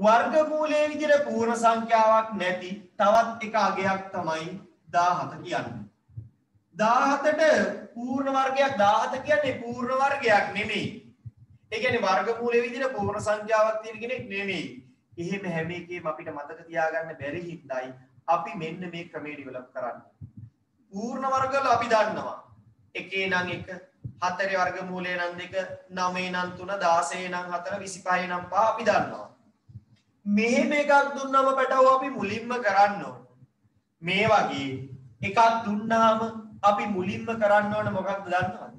වර්ගමූලයේ විදිහට පූර්ණ සංඛ්‍යාවක් නැති තවත් එක අගයක් තමයි 17 කියන්නේ. 17ට පූර්ණ වර්ගයක් 17 කියන්නේ පූර්ණ වර්ගයක් නෙමෙයි. ඒ කියන්නේ වර්ගමූලයේ විදිහට පූර්ණ සංඛ්‍යාවක් තියෙන කෙනෙක් නෙමෙයි. එහෙම හැම එකේම අපිට මතක තියාගන්න බැරි හින්දායි අපි මෙන්න මේ ක්‍රමය ඩෙවලොප් කරන්නේ. පූර්ණ වර්ගවල අපි දන්නවා. 1 නම් 1, 4 වර්ගමූලය නම් 2, 9 නම් 3, 16 නම් 4, 25 නම් 5 අපි දන්නවා. මෙහෙම එකක් දුන්නම පැටව අපි මුලින්ම කරන්න ඕන. මේ වගේ එකක් දුන්නාම අපි මුලින්ම කරන්න ඕන මොකක්ද දන්නවද?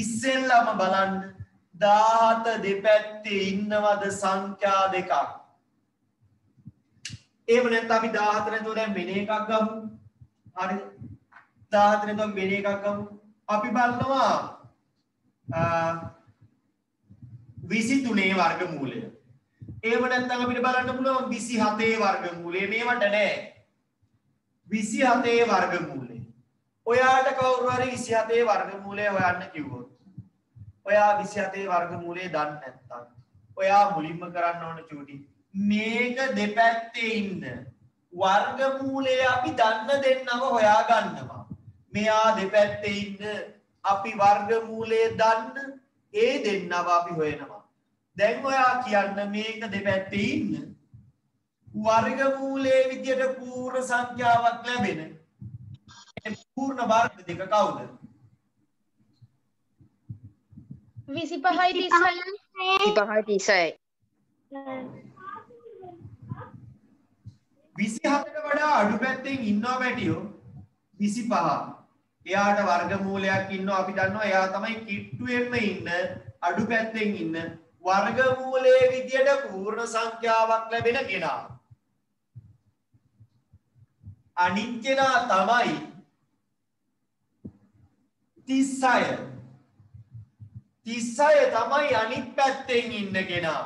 ඉස්සෙල්ලාම බලන්න 17 දෙපැත්තේ ඉන්නවද සංඛ්‍යා දෙකක්. එහෙම නැත්නම් අපි 17 නැතුව දැන් වෙන එකක් ගමු. හරිද? 17 නැතුව වෙන එකක් ගමු. අපි බලනවා 23 වර්ගමූලය. එහෙම නැත්නම් අපිට බලන්න පුළුවන් 27 වර්ගමූලය. මේවට නෑ 27 වර්ගමූලය. ඔයාට කවුරු හරි 27 වර්ගමූලය හොයන්න කිව්වොත් ඔයා 27 වර්ගමූලය දන්නේ නැත්නම් ඔයා මුලින්ම කරන්න ඕන චූටි මේක දෙපැත්තේ ඉන්න වර්ගමූලය අපි දන්න දෙන්නම හොයා ගන්නවා. මෙයා දෙපැත්තේ ඉන්න අපි වර්ගමූලය දන්න ඒ දෙන්නව අපි හොයනවා. දැන් ඔයා කියන්න මේක දෙපැත්තේ ඉන්න වර්ගමූලයේ විදියට පූර්ණ සංඛ්‍යාවක් ලැබෙන පූර්ණ වර්ග දෙක කවුද? 25යි 30යි 25යි 27ට වඩා අඩු පැත්තෙන් ඉන්නවා පැටියෝ 25. එයාට වර්ගමූලයක් ඉන්නවා අපි දන්නවා එයා තමයි කිට්ටුවෙන්ම ඉන්න අඩු පැත්තෙන් ඉන්න වර්ගමූලයේ විදියට පූර්ණ සංඛ්‍යාවක් ලැබෙන කෙනා. අනිත් කෙනා තමයි 36. 36 තමයි අනිත් පැත්තෙන් ඉන්න කෙනා.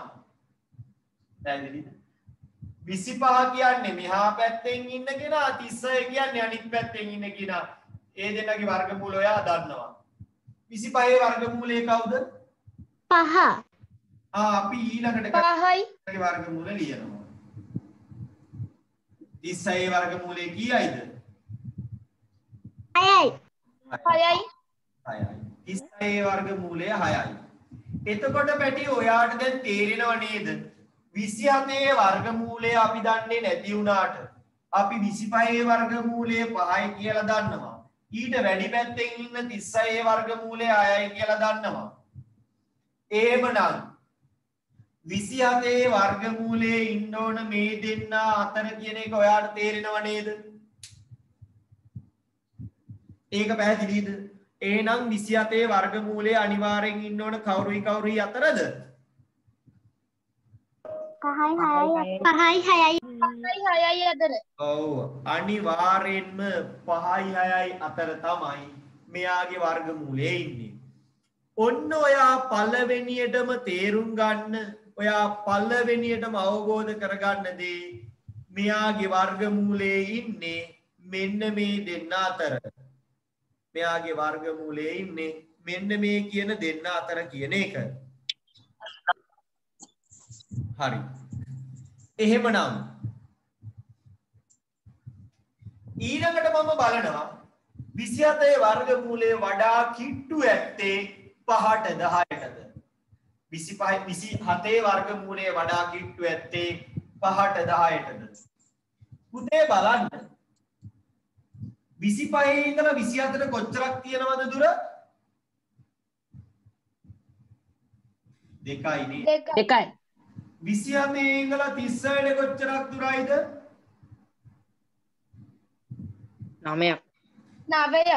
පැහැදිලිද? 25 කියන්නේ මෙහා පැත්තෙන් ඉන්න කෙනා 36 කියන්නේ අනිත් පැත්තෙන් ඉන්න කෙනා. ඒ දෙන්නගේ වර්ගමූල ඔයා දන්නවා. 25 වර්ගමූලය කවුද? 5. අපි ඊළඟට 5යි වර්ගමූල ලියනවා. 36 වර්ගමූලය කීයයිද? 6යි 6යි 36 වර්ගමූලය 6යි. එතකොට පැටි ඔයාට දැන් තේරෙනව නේද? 27 වර්ගමූලය අපි දන්නේ නැති වුණාට අපි 25 වර්ගමූලය 5යි කියලා දන්නවා. ඊට වැඩි පැත්තෙන් ඉන්න 36 වර්ගමූලය 6යි කියලා දන්නවා. එහෙමනම් 27 වර්ගමූලයේ ඉන්න ඕන මේ දෙන්න අතර කියන එක ඔයාට තේරෙනව නේද? ඒක පැහැදිලිද? එහෙනම් 27 වර්ගමූලයේ අනිවාර්යෙන් ඉන්න ඕන කවුරුයි අතරද? 5යි 6යි අතර. ඔව් අනිවාර්යෙන්ම 5යි 6යි අතර තමයි මෙයාගේ වර්ගමූලයේ ඉන්නේ. ඔන්න ඔයා පළවෙනියටම තේරුම් ගන්න ඔයා පළවෙනියටම අවබෝධ කරගන්න දේ මෙයාගේ වර්ගමූලයේ ඉන්නේ මෙන්න මේ දෙන්න අතර. මෙයාගේ වර්ගමූලයේ ඉන්නේ මෙන්න මේ කියන දෙන්න අතර කියන එක. හරි. එහෙමනම් ඊළඟට මම බලනවා 27 වර්ගමූලයේ වඩා කිට්ටු ඇත්තේ 5ට 10ටද? 27 වර්ගමූලයේ වඩා කිට්ටු ඇත්තේ 5ට 10ටද? පුතේ බලන්න 25 ඉඳලා 24ට කොච්චරක් තියෙනවද දුර? 2යි නේ. 2යි 27 ඉඳලා 36ට කොච්චරක් දුරයිද? 9ක් 9ක්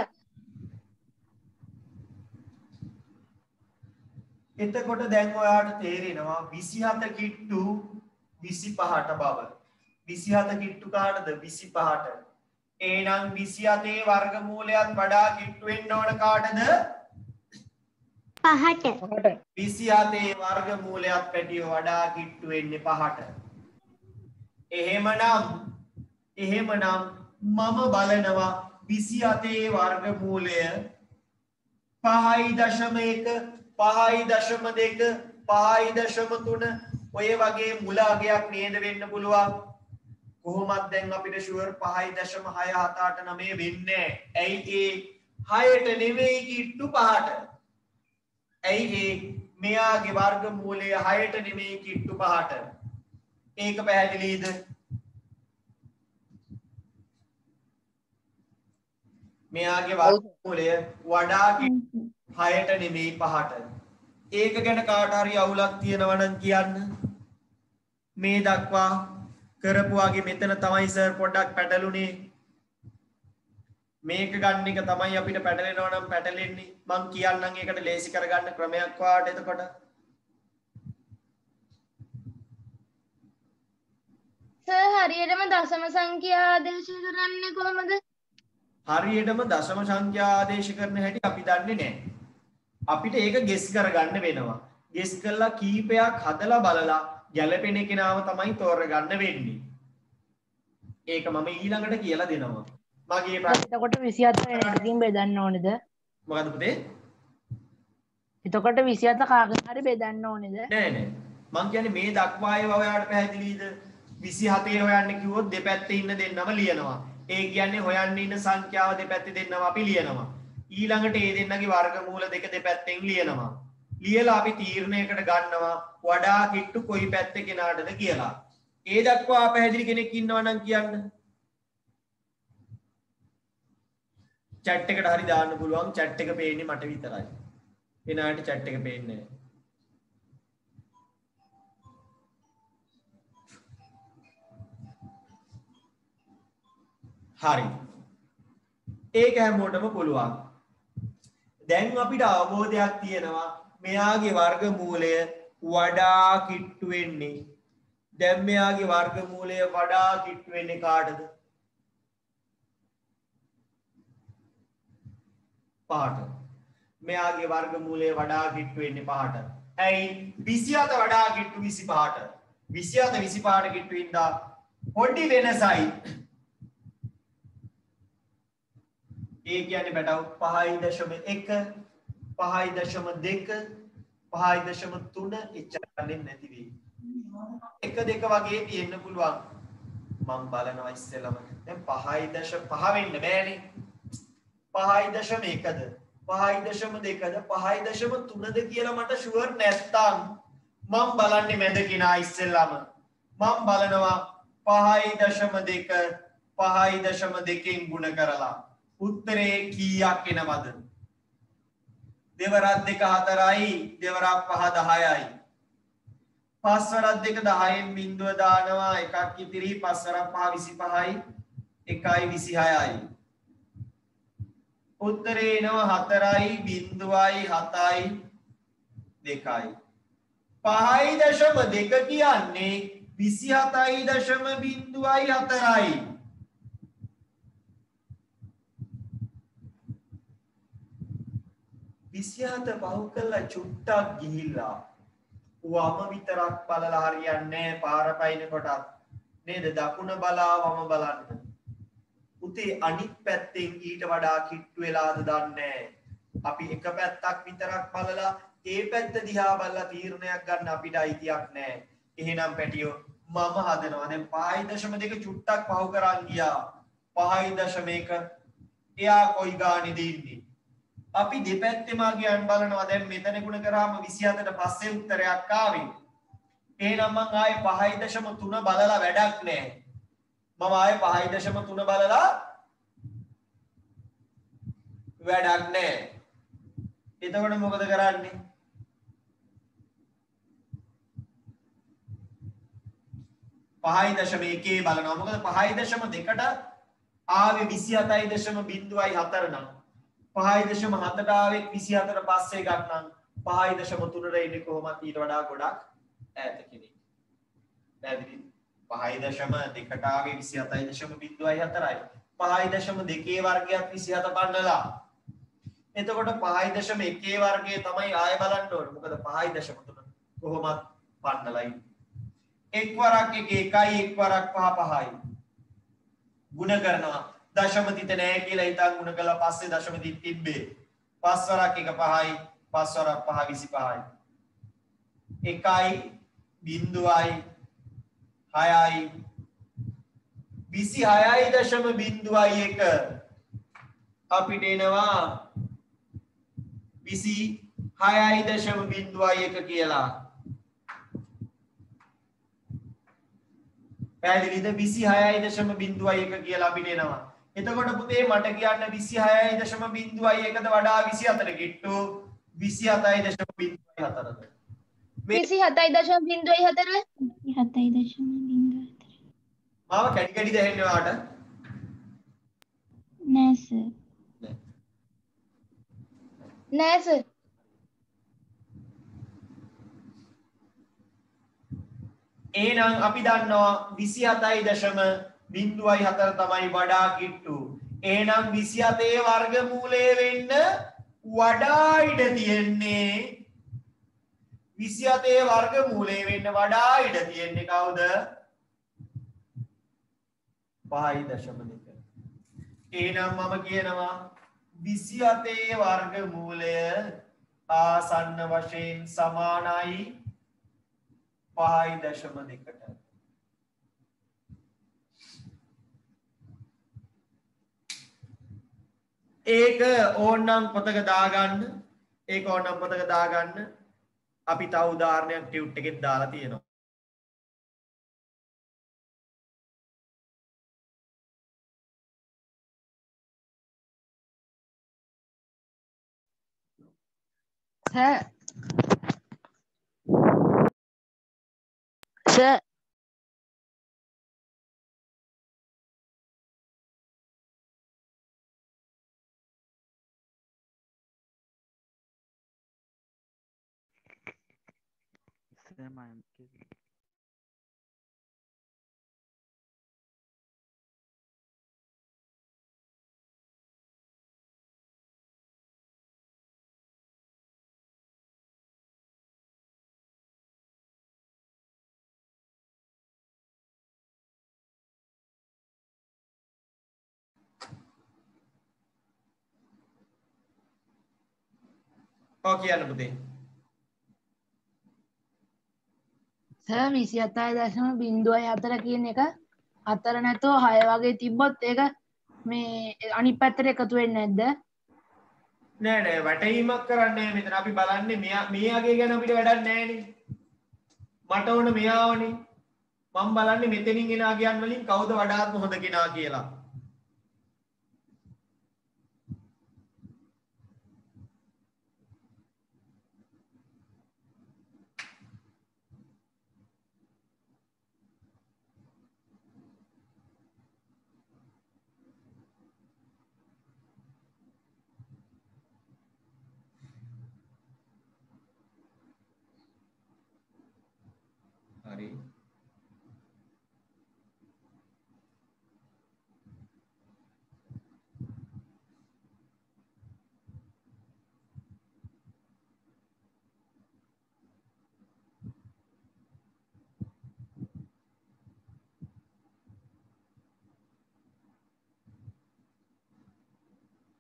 එතකොට දැන් ඔයාට තේරෙනවා 27 කිට්ටු 25ට බව. 27 කිට්ටු කාටද? 25ට. එහෙනම් 27 වර්ගමූලයත් වඩා කිට්ටු වෙන්න ඕන කාටද? 5ට 27 වර්ගමූලයත් පැටිය වඩා කිට්ටු වෙන්නේ 5ට. එහෙමනම් මම බලනවා 27 වර්ගමූලය 5.1 5.2 5.3 ඔය වගේ මුල අගයක් නේද වෙන්න පුළුවන්. කොහොමද දැන් අපිට ෂුවර් 5.678 වෙන්නේ? ඇයි ඒ 6ට නෙමෙයි කිට්ටු 5ට. ඇයි ඒ මෙයාගේ වර්ගමූලය 6ට නෙමෙයි කිට්ටු 5ට. ඒක පැහැදිලිද? මෙයාගේ වර්ගමූලය වඩා කිට්ටු 6ට නෙමෙයි 5ට. ඒක ගැන කාට හරි අවුලක් තියෙනවා නම් කියන්න. මේ දක්වා කරපුවාගේ මෙතන තමයි සර් පොඩ්ඩක් පැටළුනේ. මේක ගන්න එක තමයි අපිට පැටලෙනවා නම් පැටලෙන්නේ. මං කියන්නම් ඒකට ලේසි කරගන්න ක්‍රමයක් වාට. එතකොට සර් හරියටම දශම සංඛ්‍යා ආදේශ කරන්නේ කොහොමද? හරියටම දශම සංඛ්‍යා ආදේශ කරන හැටි අපි දන්නේ නැහැ. අපිට ඒක ගෙස් කරගන්න වෙනවා. ගෙස් කරලා කීපයක් හදලා බලලා ගැළපෙන කෙනාව තමයි තෝරගන්න වෙන්නේ. ඒක මම ඊළඟට කියලා දෙනවා. මගේ එතකොට 27 වෙන එකකින් බෙදන්න ඕනේද? මොකද පුතේ? එතකොට 27 කාගෙන් හරි බෙදන්න ඕනේද? නෑ නෑ. මං කියන්නේ මේ දක්වා ඒවා ඔයාලට පැහැදිලිද? 27 හොයන්න කිව්වොත් දෙපැත්තේ ඉන්න දෙන්නම ලියනවා. ඒ කියන්නේ හොයන්න ඉන්න සංඛ්‍යාව දෙපැත්තේ දෙන්නම අපි ලියනවා. ඊළඟට ඒ දෙන්නගේ වර්ගමූල දෙක දෙපැත්තෙන් ලියනවා. ලියලා අපි තීරණයකට ගන්නවා වඩා කිට්ටු කොයි පැත්තේ කෙනාටද කියලා. ඒ දක්වා පැහැදිලි කෙනෙක් ඉන්නවා නම් කියන්න. chat එකට හරි දාන්න පුළුවන්. chat එක පේන්නේ මට විතරයි. එනාට chat එක පේන්නේ නැහැ. හරි. ඒක හැමෝටම පුළුවන්. දැන් අපිට අවබෝධයක් තියෙනවා මෙයාගේ වර්ගමූලය වඩා කිට්ටු වෙන්නේ. දැන් මෙයාගේ වර්ගමූලය වඩා කිට්ටු වෙන්නේ කාටද? 5ට. මෙයාගේ වර්ගමූලය වඩා කිට්ටු වෙන්නේ 5ට. ඇයි? 27 වඩා කිට්ටු 25ට. 27 25ට කිට්ටු වෙනවා. පොඩි වෙනසයි. ඒ කියන්නේ බටව 5.1 5.2 5.3 එච්චරන්නේ නැති වෙයි. 1 2 වගේ තියෙන්න පුළුවන්. මම බලනවා ඉස්සෙල්ලම. දැන් 5.5 වෙන්න බෑනේ. 5.1ද 5.2ද 5.3ද කියලා මට ෂුවර් නැත්තම් මම බලන්නේ මැද කෙනා ඉස්සෙල්ලම. මම බලනවා 5.2 5.2න් ගුණ කරලා උත්තරේ කීයක් එනවද? දෙවරක් 2 4යි, දෙවරක් 5 10යි. 5 වරක් 2 10න් බිඳුව දානවා එකක් ඉතිරි. 5 වරක් 5 25යි, 1යි 26යි. උත්තරේ එනවා 4යි, බිඳුවයි 7යි 2යි. 5.2 කියන්නේ 27.04යි. 27 පහු කළා චුට්ටක් ගිහිල්ලා වම විතරක් බලලා හරියන්නේ නැහැ. පාර පයින් කොටත් නේද? දකුණ බලා වම බලන්න. උතේ අනිත් පැත්තෙන් ඊට වඩා කිට්ටු වෙලාද දන්නේ. අපි එක පැත්තක් විතරක් බලලා ඒ පැත්ත දිහා බලලා තීරණයක් ගන්න අපිට අයිතියක් නැහැ. එහෙනම් පැටියෝ මම හදනවා දැන් 5.2 චුට්ටක් පහු කරන් ගියා. 5.1 එයා කොයි ගානේද ඉන්නේ? අපි දෙපැත්තෙම ගියන් බලනවා. දැන් මෙතන ගුණ කරාම 27ට පස්සේ උත්තරයක් ආවේ. එහෙනම් මම ආයේ 5.3 බලලා වැඩක් නැහැ. මම ආයේ 5.3 බලලා වැඩක් නැහැ. එතකොට මොකද කරන්නේ? 5.1 බලනවා. මොකද 5.2ට ආවේ 27.04 නම් 5.7ට ආවේ 24ට පස්සේ ගන්නම් 5.3ට ඉන්නේ කොහොමද ඊට වඩා ගොඩක් ඈත කෙනෙක්. පැහැදිලිද? 5.2ට ආවේ 27.04යි. 5.2 වර්ගයක් 27 පන්නලා. එතකොට 5.1 වර්ගය තමයි ආයෙ බලන්න ඕනේ. මොකද 5.3 කොහොමද පන්නලා ඉන්නේ. එක් වරක් 1 1යි එක් වරක් 5 5යි. ගුණ කරනවා. දශම තිත නැහැ කියලා හිතන් ගුණ කළා පස්සේ දශම තිත තිබ්බේ. 5 වරක් 1 5යි 5 වරක් 5 25යි. 1යි බිංදුවයි 6යි 26.01 අපිට එනවා 26.01 කියලා. පැහැදිලිද? 26.01 කියලා අපිට එනවා. එතකොට පුතේ මට කියන්න 26.01ද වඩා 24 කිට්ටු 27.04ද? 27.04 මාව කැඩි කැඩි දැනෙන්නේ ඔයාට? නෑ සර්. නෑ සර්. එහෙනම් අපි දන්නවා 27.04 තමයි වඩා කිට්ටු. එහෙනම් 27 වර්ගමූලය වෙන්න වඩා ඉඩ තියෙන්නේ 27 වර්ගමූලය වෙන්න වඩා ඉඩ තියෙන්නේ කවුද? 5.2. එහෙනම් මම කියනවා 27 වර්ගමූලය ආසන්න වශයෙන් සමානයි 5.2ට. ඒක ඕනනම් පොතක දාගන්න. ඒක ඕනනම් පොතක දාගන්න. අපි තව උදාහරණයක් ටියුට් එකෙත් දාලා තියෙනවා. සර් සර් ඔව් කියන්න පුතේ. සර් 27.04 කියන එක 4 නැතුව 6 වගේ තිබ්බොත් ඒක මේ අනිත් පැත්තට එකතු වෙන්නේ නැද්ද? නෑ නෑ වැටීමක් කරන්නේ මෙතන අපි බලන්නේ මෙයාගේ ගැන අපිට වැඩක් නෑනේ. මට ඕන මෙයාවනේ. මම බලන්නේ මෙතනින් එන අගයන් වලින් කවුද වඩාත්ම හොඳ කෙනා කියලා. හරි.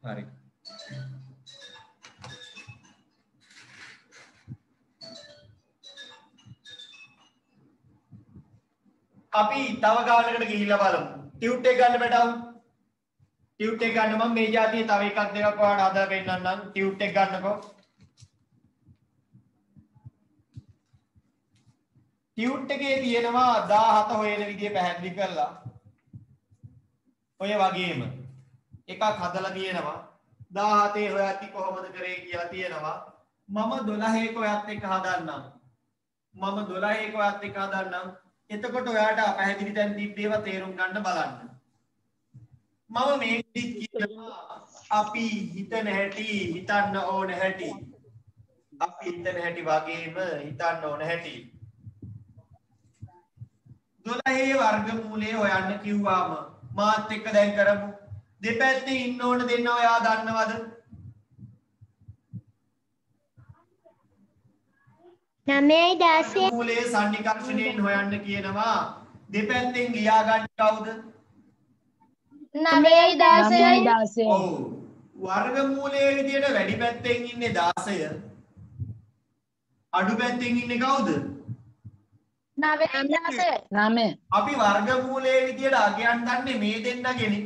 හරි. අපි තව ගානකට ගිහිල්ලා බලමු. ටියුට් එක ගන්න බඩව. ටියුට් එක ගන්න මම මේ જાතියේ තව එකක් දෙකක් ඔයාලට හදලා පෙන්නන්නම්. ටියුට් එක ගන්නකො. ටියුට් එකේ තියෙනවා 17 හොයන විදිය පැහැදිලි කරලා. ඔය වගේම එකක් හදලා තියෙනවා 17 හොයද්දි කොහොමද කරේ කියලා තියෙනවා. මම 12 ඔයත් එක්ක හදන්නම්. එතකොට ඔයාට පැහැදිලි තැන් තිබ්බේව තේරුම් ගන්න බලන්න. මම මේකෙදි කියනවා අපි හිතන හැටි හිතන්න ඕන හැටි. අපි හිතන හැටි වගේම හිතන්න ඕන හැටි. 12 වර්ගමූලය හොයන්න කිව්වාම මාත් එක්ක දැන් කරමු. දෙපැත්තේ ඉන්න ඕන දෙන්න ඔයා දන්නවද? 9.10 මූලයේ සන්නිකර්ෂණයෙන් හොයන්න කියනවා. දෙපැත්තෙන් ලියා ගන්න කවුද? 9.10 ඔව්. වර්ගමූලයේ විදියට වැඩි පැත්තෙන් ඉන්නේ 16. අඩු පැත්තෙන් ඉන්නේ කවුද? 9 අපි වර්ගමූලයේ විදියට අගයන් දන්නේ මේ දෙන්නගෙනේ.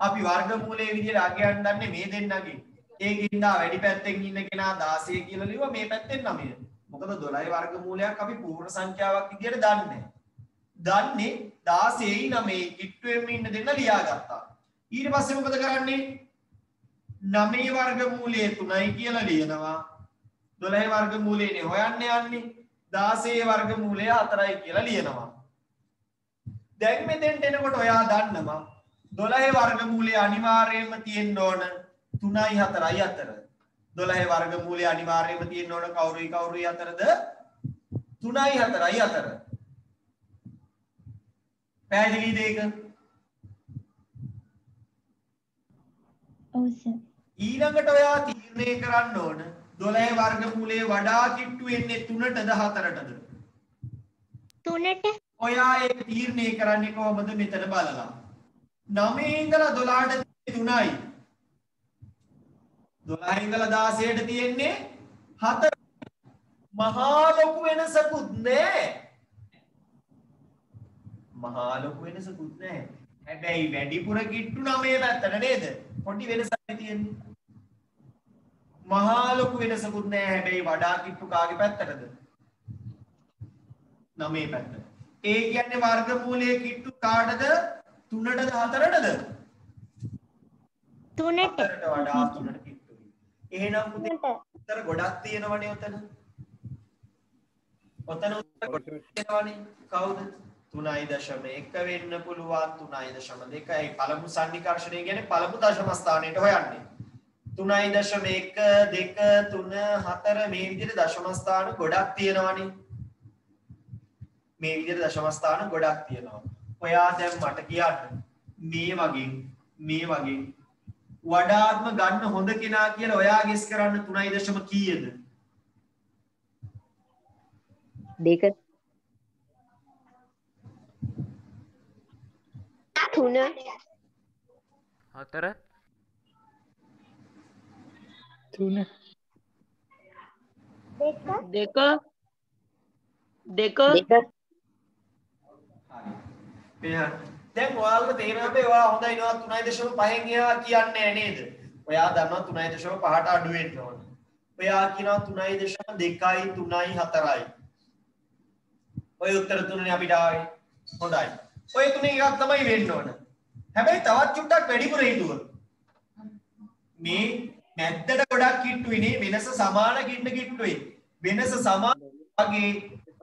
අපි වර්ගමූලයේ විදියට අගයන් දන්නේ මේ දෙන්නගෙන්. ඒකින්ද වැඩි පැත්තෙන් ඉන්න කෙනා 16 කියලා ලියුවා මේ පැත්තෙන් 9. මොකද 12 වර්ගමූලයක් අපි පූර්ණ සංඛ්‍යාවක් විදියට දන්නේ. දන්නේ 16යි 9යි කිට්ටුවෙම ඉන්න දෙන්න ලියාගත්තා. ඊට පස්සේ මොකද කරන්නේ? 9 වර්ගමූලයේ 3යි කියලා ලියනවා. 12 වර්ගමූලයනේ හොයන්න යන්නේ. 16 වර්ගමූලය 4යි කියලා ලියනවා. දැන් මෙතෙන්ට එනකොට ඔයා දන්නවා 12 වර්ගමූලය අනිවාර්යයෙන්ම තියෙන්න ඕන 3යි 4යි අතර. 12 වර්ගමූලය අනිවාර්යයෙන්ම තියෙන්න ඕන කවුරුයි අතරද? 3යි 4යි අතර. පැහැදිලිද ඒක? ඔව් සර්. ඊළඟට ඔයා තීරණය කරන්න ඕන 12 වර්ගමූලයේ වඩා කිට්ටු වෙන්නේ 3ටද 4ටද? 3ට. ඔයා ඒක තීරණය කරන්නේ කොහොමද? මෙතන බලලා 9 ඉඳලා 12ට 3යි 12 ඉඳලා 16ට තියෙන්නේ 4. මහා ලොකු වෙනසකුත් නැහැ. මහා ලොකු වෙනසකුත් නැහැ. හැබැයි වැඩිපුර කිට්ටු 9 පැත්තට නේද? පොඩි වෙනසක් තියෙන්නේ. මහා ලොකු වෙනසකුත් නැහැ. හැබැයි වඩා කිට්ටු කාගේ පැත්තටද? 9 පැත්තට. ඒ කියන්නේ වර්ගමූලයේ කිට්ටු කාටද? 3ටද 4ටද? 3ට. 4ට වඩා 3ට කිට්ටුයි. එහෙනම් පුතේ උත්තර ගොඩක් තියෙනවනේ ඔතන. ඔතන උත්තර ගොඩක් තියෙනවනේ. කවුද? 3.1 වෙන්න පුළුවන් 3.2යි. පළමු සන්නිකර්ෂණය කියන්නේ පළමු දශම ස්ථානයට හොයන්නේ. 3.1 2 3 4 මේ විදිහට දශම ස්ථාන ගොඩක් තියෙනවනේ. මේ විදිහට දශම ස්ථාන ගොඩක් තියෙනවා. ඔයා දැන් මට කියන්න මේ වගේ වඩාත්ම ගන්න හොඳ කෙනා කියලා ඔයා ගෙස් කරන්න 3.0 කීයද? 2 3 4 3 2 දැන් ඔයාලට තේරෙනවා මේ ඔයා හොඳයි නෝ 3.5න් එහා කියන්නේ නේද? ඔයා දන්නවා 3.5ට අඩු වෙන්න ඕන. ඔයා කියනවා 3.2යි 3යි 4යි. ඔය උත්තර තුනනේ අපිට ආවේ. හොඳයි. ඔය තුනේ එකක් තමයි වෙන්න ඕන. හැබැයි තවත් චුට්ටක් වැඩිපුර හිතුවොත් මේ මැද්දට ගොඩක් කිට්ටුයිනේ වෙනස සමාන කිට්ටුයි. වෙනස සමාන වගේ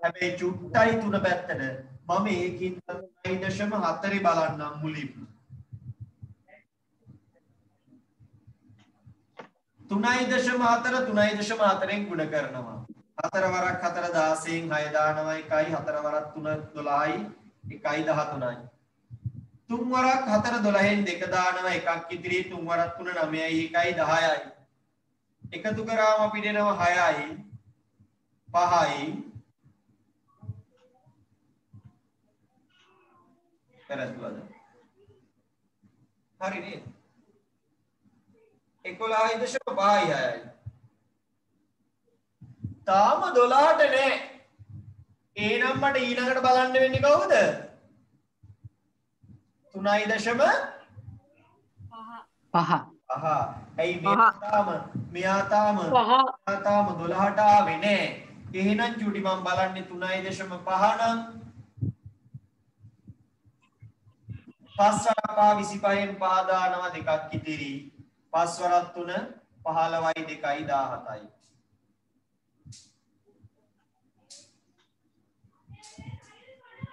හැබැයි චුට්ටයි 3 පැත්තට මම ඒකින් 3.4 බලන්නම් මුලින්ම 3.4 3.4න් ගුණ කරනවා 4 වරක් 4 16න් 6 දානවා 1යි 4 වරක් 3 12යි 1යි 13යි 3 වරක් 4 12න් 2 දානවා එකක් ඉදිරියේ 3 වරක් 3 9යි 1යි 10යි එකතු කරාම අපිට එනවා 6යි 5යි පැරැද්දුවද? හරි නේද? 11.5යි. තාම 12ට නෑ. එහෙනම් මට ඊළඟට බලන්න වෙන්නේ කවුද? 3.5. ඇයි මෙයා තාම 12ට ආවේ නෑ. එහෙනම් චුටි මම බලන්නේ 3.5 නම් 5 වරක් 25න් 5 දානවා දෙකක් ඉතිරි 5 වරක් 3 15යි 2යි 17යි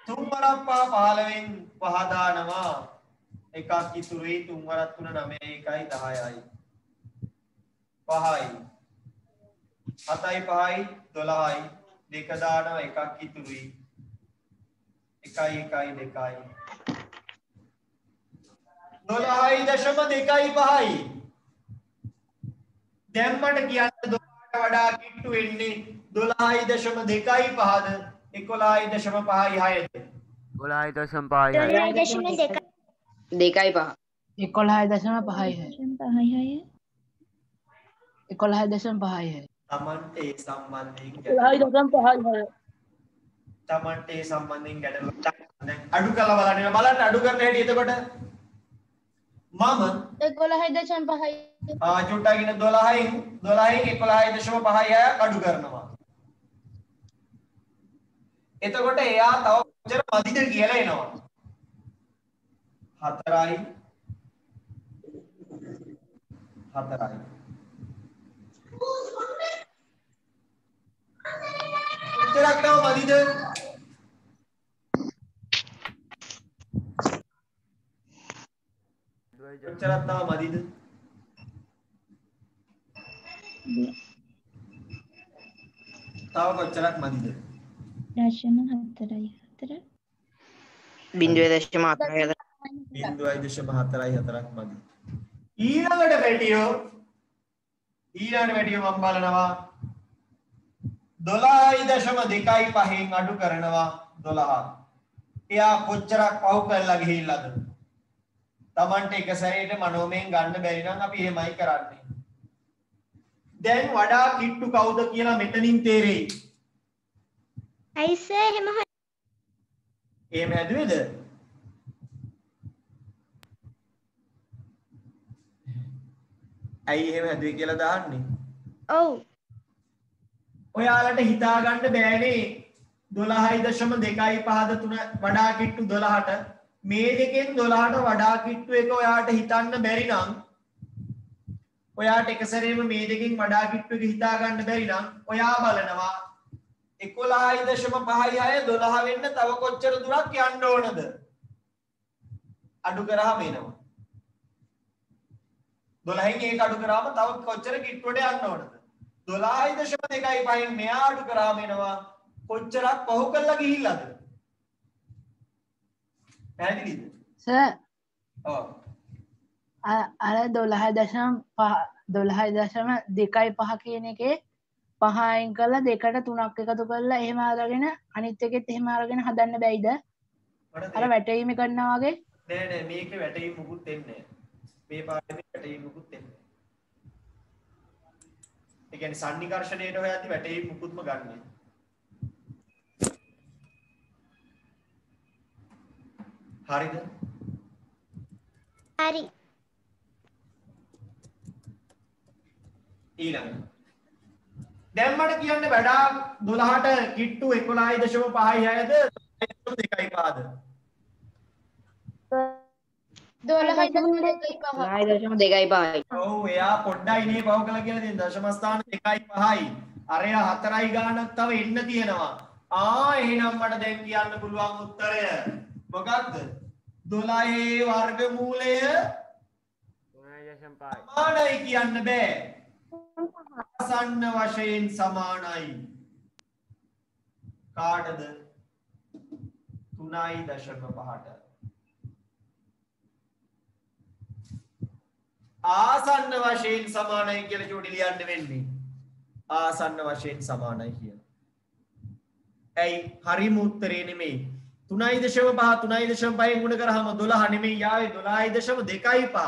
3 වරක් 15න් 5 දානවා එකක් ඉතුරුයි 3 වරක් 3 9යි 1යි 10යි 5යි 7යි 5යි 12යි 2 දානවා එකක් ඉතුරුයි 1යි 1යි 2යි 12.25යි. දැන් මට කියන්න 12ට වඩා කිට්ටු වෙන්නේ 12.25ද 11.5යි 6ද? 11.5යි. 2.5 11.5 Tamante සම්බන්ධයෙන් 11.5 තමන්ට ඒ සම්බන්ධයෙන් ගැටලුවක් දැන් අඩු කරලා බලන්න අඩු කරන හැටි එතකොට මම 11.5යි. චුට්ටකින් 12න් 11.5යි අඩු කරනවා. එතකොට එයා තව කොච්චර මදිද කියලා එනවා. 4යි 4යි. කොච්චරක් තව මදිද? කොච්චරක් තව මදිද? තව කොච්චරක් මදිද? 0.4. 0.4. 0.44ක් මදි. ඊළඟට පැටියෝ මම බලනවා 12.25න් අඩු කරනවා 12. එයා කොච්චරක් පහු කරලා ගිහිල්ලාද? Tamante එක සැරේට මනෝමයෙන් ගන්න බැරි නම් අපි එහෙමයි කරන්නේ. දැන් වඩා කිට්ටු කවුද කියලා මෙතනින් තේරෙයි. ඇයි සර් එහෙම හැදුවේද? ඇයි එහෙම හැදුවේ කියලා දාන්නේ? ඔව්. ඔයාලට හිතා ගන්න බෑනේ 12.25ද 3 වඩා කිට්ටු 12ට මේ දෙකෙන් 12ට වඩා කිට්ටු එක ඔයාට හිතන්න බැරි නම් ඔයාට එක සැරේම මේ දෙකෙන් වඩා කිට්ටු එක හිතා ගන්න බැරි නම් ඔයා බලනවා 11.56 12 වෙන්න තව කොච්චර දුරක් යන්න ඕනද? අඩු කරාම එනවා. 12න් ඒක අඩු කරාම තව කොච්චර කිට්ටුවට යන්න ඕනද? 12.25න් මෙයා අඩු කරාම එනවා කොච්චරක් පහු කරලා ගිහිල්ලාද? පැහැදිලිද? සර් ඔව්. අර 12.25 කියන එකේ 5 අයින් කරලා 2ට 3ක් එකතු කරලා එහෙම අරගෙන අනිත් එකෙත් එහෙම අරගෙන හදන්න බැයිද? අර වැටීම කරනවා වගේ? නෑ මේකේ වැටීම මුකුත් එන්නේ නෑ. මේ පාඩමේ වැටීම මුකුත් එන්නේ නෑ. ඒ කියන්නේ සන්නිකර්ෂණයට හොයද්දි වැටීම මුකුත්ම ගන්නෙ. හරිද? හරි. ඊළඟ දැන් මට කියන්න වඩා 12ට කිට්ටු 11.56ද 12.25ද? 12.25. ඔව් එයා පොඩ්ඩයි නේ පව කළා කියලා තියෙන දශම ස්ථාන 2.5යි. අරයා 4යි ගානක් තව එන්න තියෙනවා. එහෙනම් මට දැන් කියන්න පුළුවන් උත්තරය මොකක්ද? 12 වර්ගමූලය 3.5. සමානයි කියන්න බෑ. ආසන්න වශයෙන් සමානයි. කාටද? 3.5ට. ආසන්න වශයෙන් සමානයි කියලා චෝටි ලියන්න වෙන්නේ. ආසන්න වශයෙන් සමානයි කියලා. ඇයි? හරිම උත්තරේ නෙමෙයි. 3.5 ගුණ කරාම 12 නෙමෙයි යාවේ 12.25.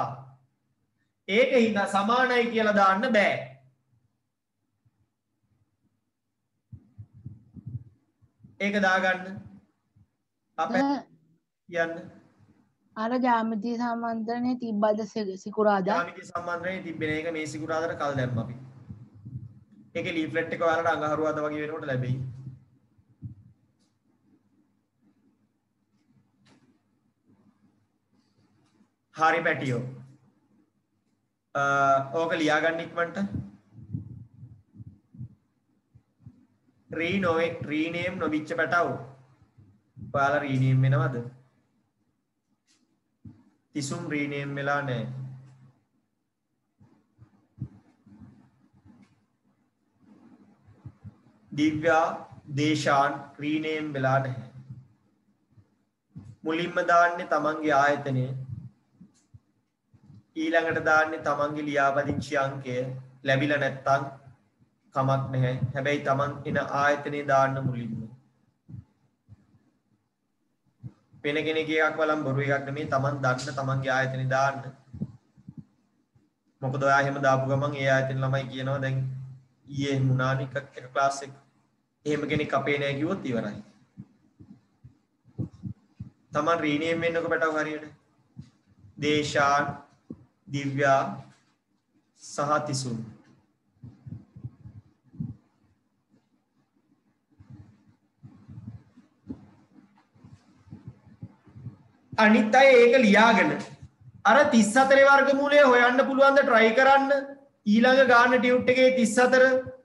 ඒකින්ද සමානයි කියලා දාන්න බෑ. ඒක දාගන්න. අපේ කියන්න. අර ජ්‍යාමිති සම්මන්ත්‍රණේ තිබ්බද සිකුරාදා? ජ්‍යාමිති සම්මන්ත්‍රණේ තිබෙන එක මේ සිකුරාදාට කල් දැම්ම අපි. ඒකේ ලීෆ්ලෙට් එක ඔයාලට අඟහරුවාදා වගේ වෙනකොට ලැබෙයි. හරි පැටියෝ. ඕක ලියාගන්න ඉක්මනට. රීනේම් නොවිච්ච පැටව්. ඔයාලා රීනේම් වෙනවද? තිසුම් රීනේම් වෙලා නැහැ. දිව්‍යා දේශාන් රීනේම් වෙලා නැහැ. මුලින්ම දාන්නේ තමන්ගේ ආයතනය. ඊළඟට දාන්නේ තමන්ගේ ලියාපදිංචි අංකය. ලැබිලා නැත්තම් කමක් නැහැ. හැබැයි තමන් එන ආයතනේ දාන්න මුලින්ම. වෙන කෙනෙක්ගේ එකක් වලම් බොරු එකක් නෙමෙයි තමන් දන්න තමන්ගේ ආයතනේ දාන්න. මොකද ඔයා එහෙම දාපු ගමන් ඒ ආයතන ළමයි කියනවා දැන් ඊයේ මුනානික එක ක්ලාස් එක එහෙම කෙනෙක් අපේ නෑ කිව්වොත් ඉවරයි. තමන් රීනේම් වෙන්නකො පැටව හරියට. දේශාන්, දිව්‍යා සහ තිසුන්. අනිත් අය ඒක ලියාගෙන අර 34 වර්ගමූලය හොයන්න පුළුවන් ද try කරන්න. ඊළඟ ගාන ටියුට් එකේ 34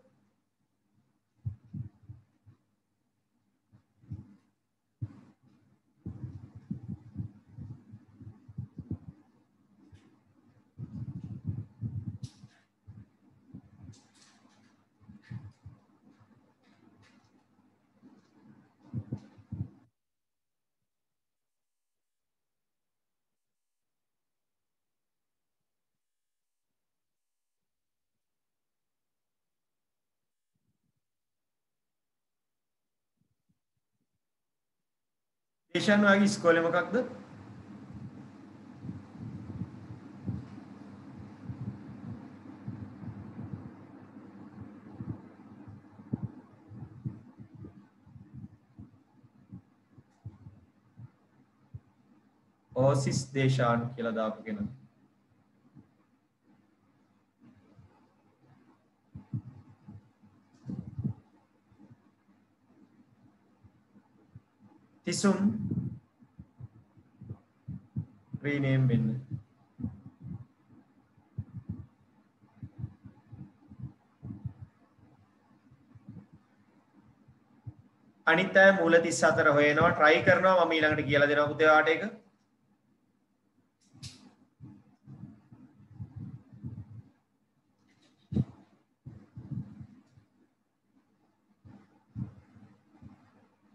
දේශාන් ඔයාගේ ඉස්කෝලේ මොකක්ද? ඕසිස් දේශාන් කියලා දාපු කෙනා. තිසුම් රීනේම් වෙන්න. අනිත් අය මූල 34 හොයනවා try කරනවා. මම ඊළඟට කියලා දෙනවා පුතේ ඔයාට ඒක.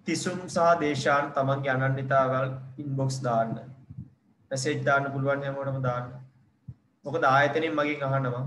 තිසුම් සහ දේශාන් තමන්ගේ අනන්‍යතාවල් ඉන්බොක්ස් දාන්න. මැසේජ් දාන්න පුළුවන් හැමෝටම දාන්න. මොකද ආයතනෙන් මගෙන් අහනවා.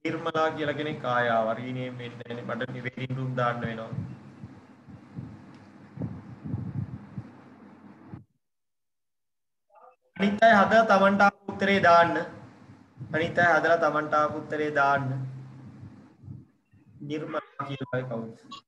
නිර්මලා කියලා කෙනෙක් ආයාව රීනේම් වෙන්න එන්නේ. මට වෙයිටින් රූම් දාන්න වෙනවා. අනිත් අය හදලා Tamanට ආපු උත්තරේ දාන්න. අනිත් අය හදලා Tamanට ආපු උත්තරේ දාන්න. නිර්මලා කියලා කවුද?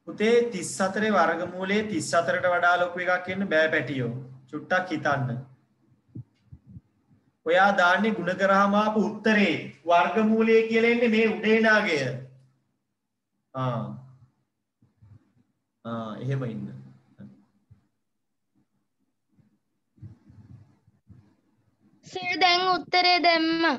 පුතේ 34 වර්ගමූලයේ 34ට වඩා ලොකු එකක් එන්න බෑ පැටියෝ. චුට්ටක් හිතන්න. ඔයා දාන්නේ ಗುಣ කරාම ආපු උත්තරේ වර්ගමූලය කියලා එන්නේ මේ උඩේ නාගය. එහෙම ඉන්න. සර් දැන් උත්තරේ දැම්මා.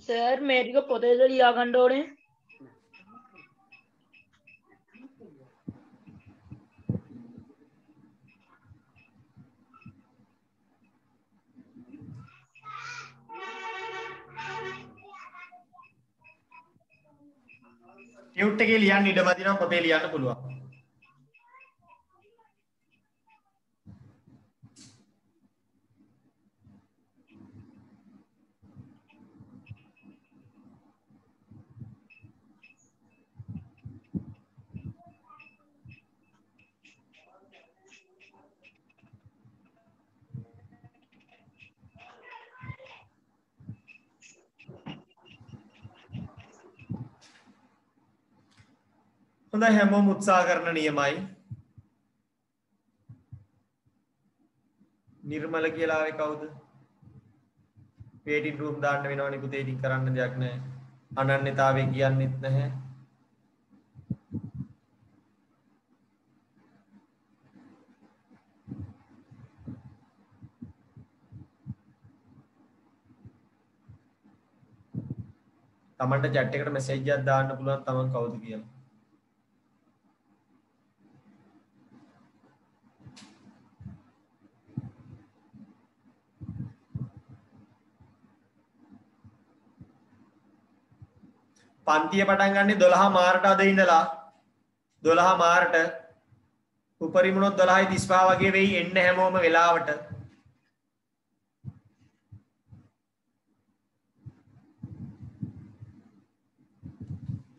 සර් මේ ටික පොතේද ලියා ගන්න ඕනේ? මියුට් එකේ ලියන්න ඉඩමදි නම් පොතේ ලියන්න පුළුවන්. හොඳයි හැමෝම උත්සාහ කරන නියමයි. නිර්මල කියලා ආවේ කවුද? වේටින් රූම් දාන්න වෙනවනේ පුතේ, ඉතින් කරන්න දෙයක් නැහැ. අනන්‍යතාවය කියන්නෙත් නැහැ. තමන්ට chat එකට message එකක් දාන්න පුළුවන් තමන් කවුද කියලා. පන්තිය පටන් ගන්නේ 12 මාර්ට අද ඉඳලා 12 මාර්ට උපරිම උනොත් 12:35 වගේ වෙයි එන්න හැමෝම වෙලාවට.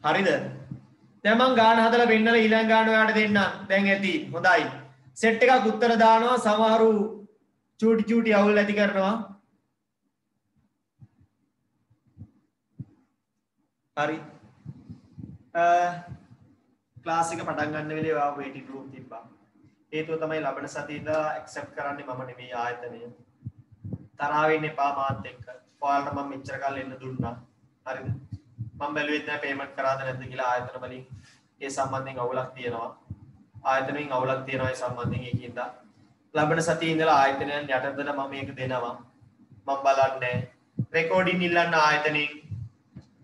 හරිද? දැන් මං ගාන හදලා වෙන්නලා ඊළඟ ගාන ඔයාලට දෙන්න. දැන් ඇති. හොඳයි. සෙට් එකක් උත්තර දානවා, සමහරු චූටි අවුල් ඇති කරනවා. හරි. ක්ලාස් එක පටන් ගන්න වෙලේ ඔයා වේටින් රූම් තිබ්බා. හේතුව තමයි ලබන සතියේ ඉඳලා ඇක්සෙප්ට් කරන්නේ මම නෙමෙයි ආයතනය. තරහ වෙන්න එපා මාත් එක්ක. ඔයාලට මම මෙච්චර කල් එන්න දුන්නා. හරිද? මම බැලුවෙත් නැහැ පේමන්ට් කරාද නැද්ද කියලා ආයතන වලින්. ඒ සම්බන්ධයෙන් අවුලක් තියෙනවා. ආයතනෙන් අවුලක් තියෙනවා ඒ සම්බන්ධයෙන් ඒකින්ද. ලබන සතියේ ඉඳලා ආයතනයන් යටතට මම මේක දෙනවා. මම බලන්නේ රෙකෝඩින් ඉල්ලන්න ආයතනෙන්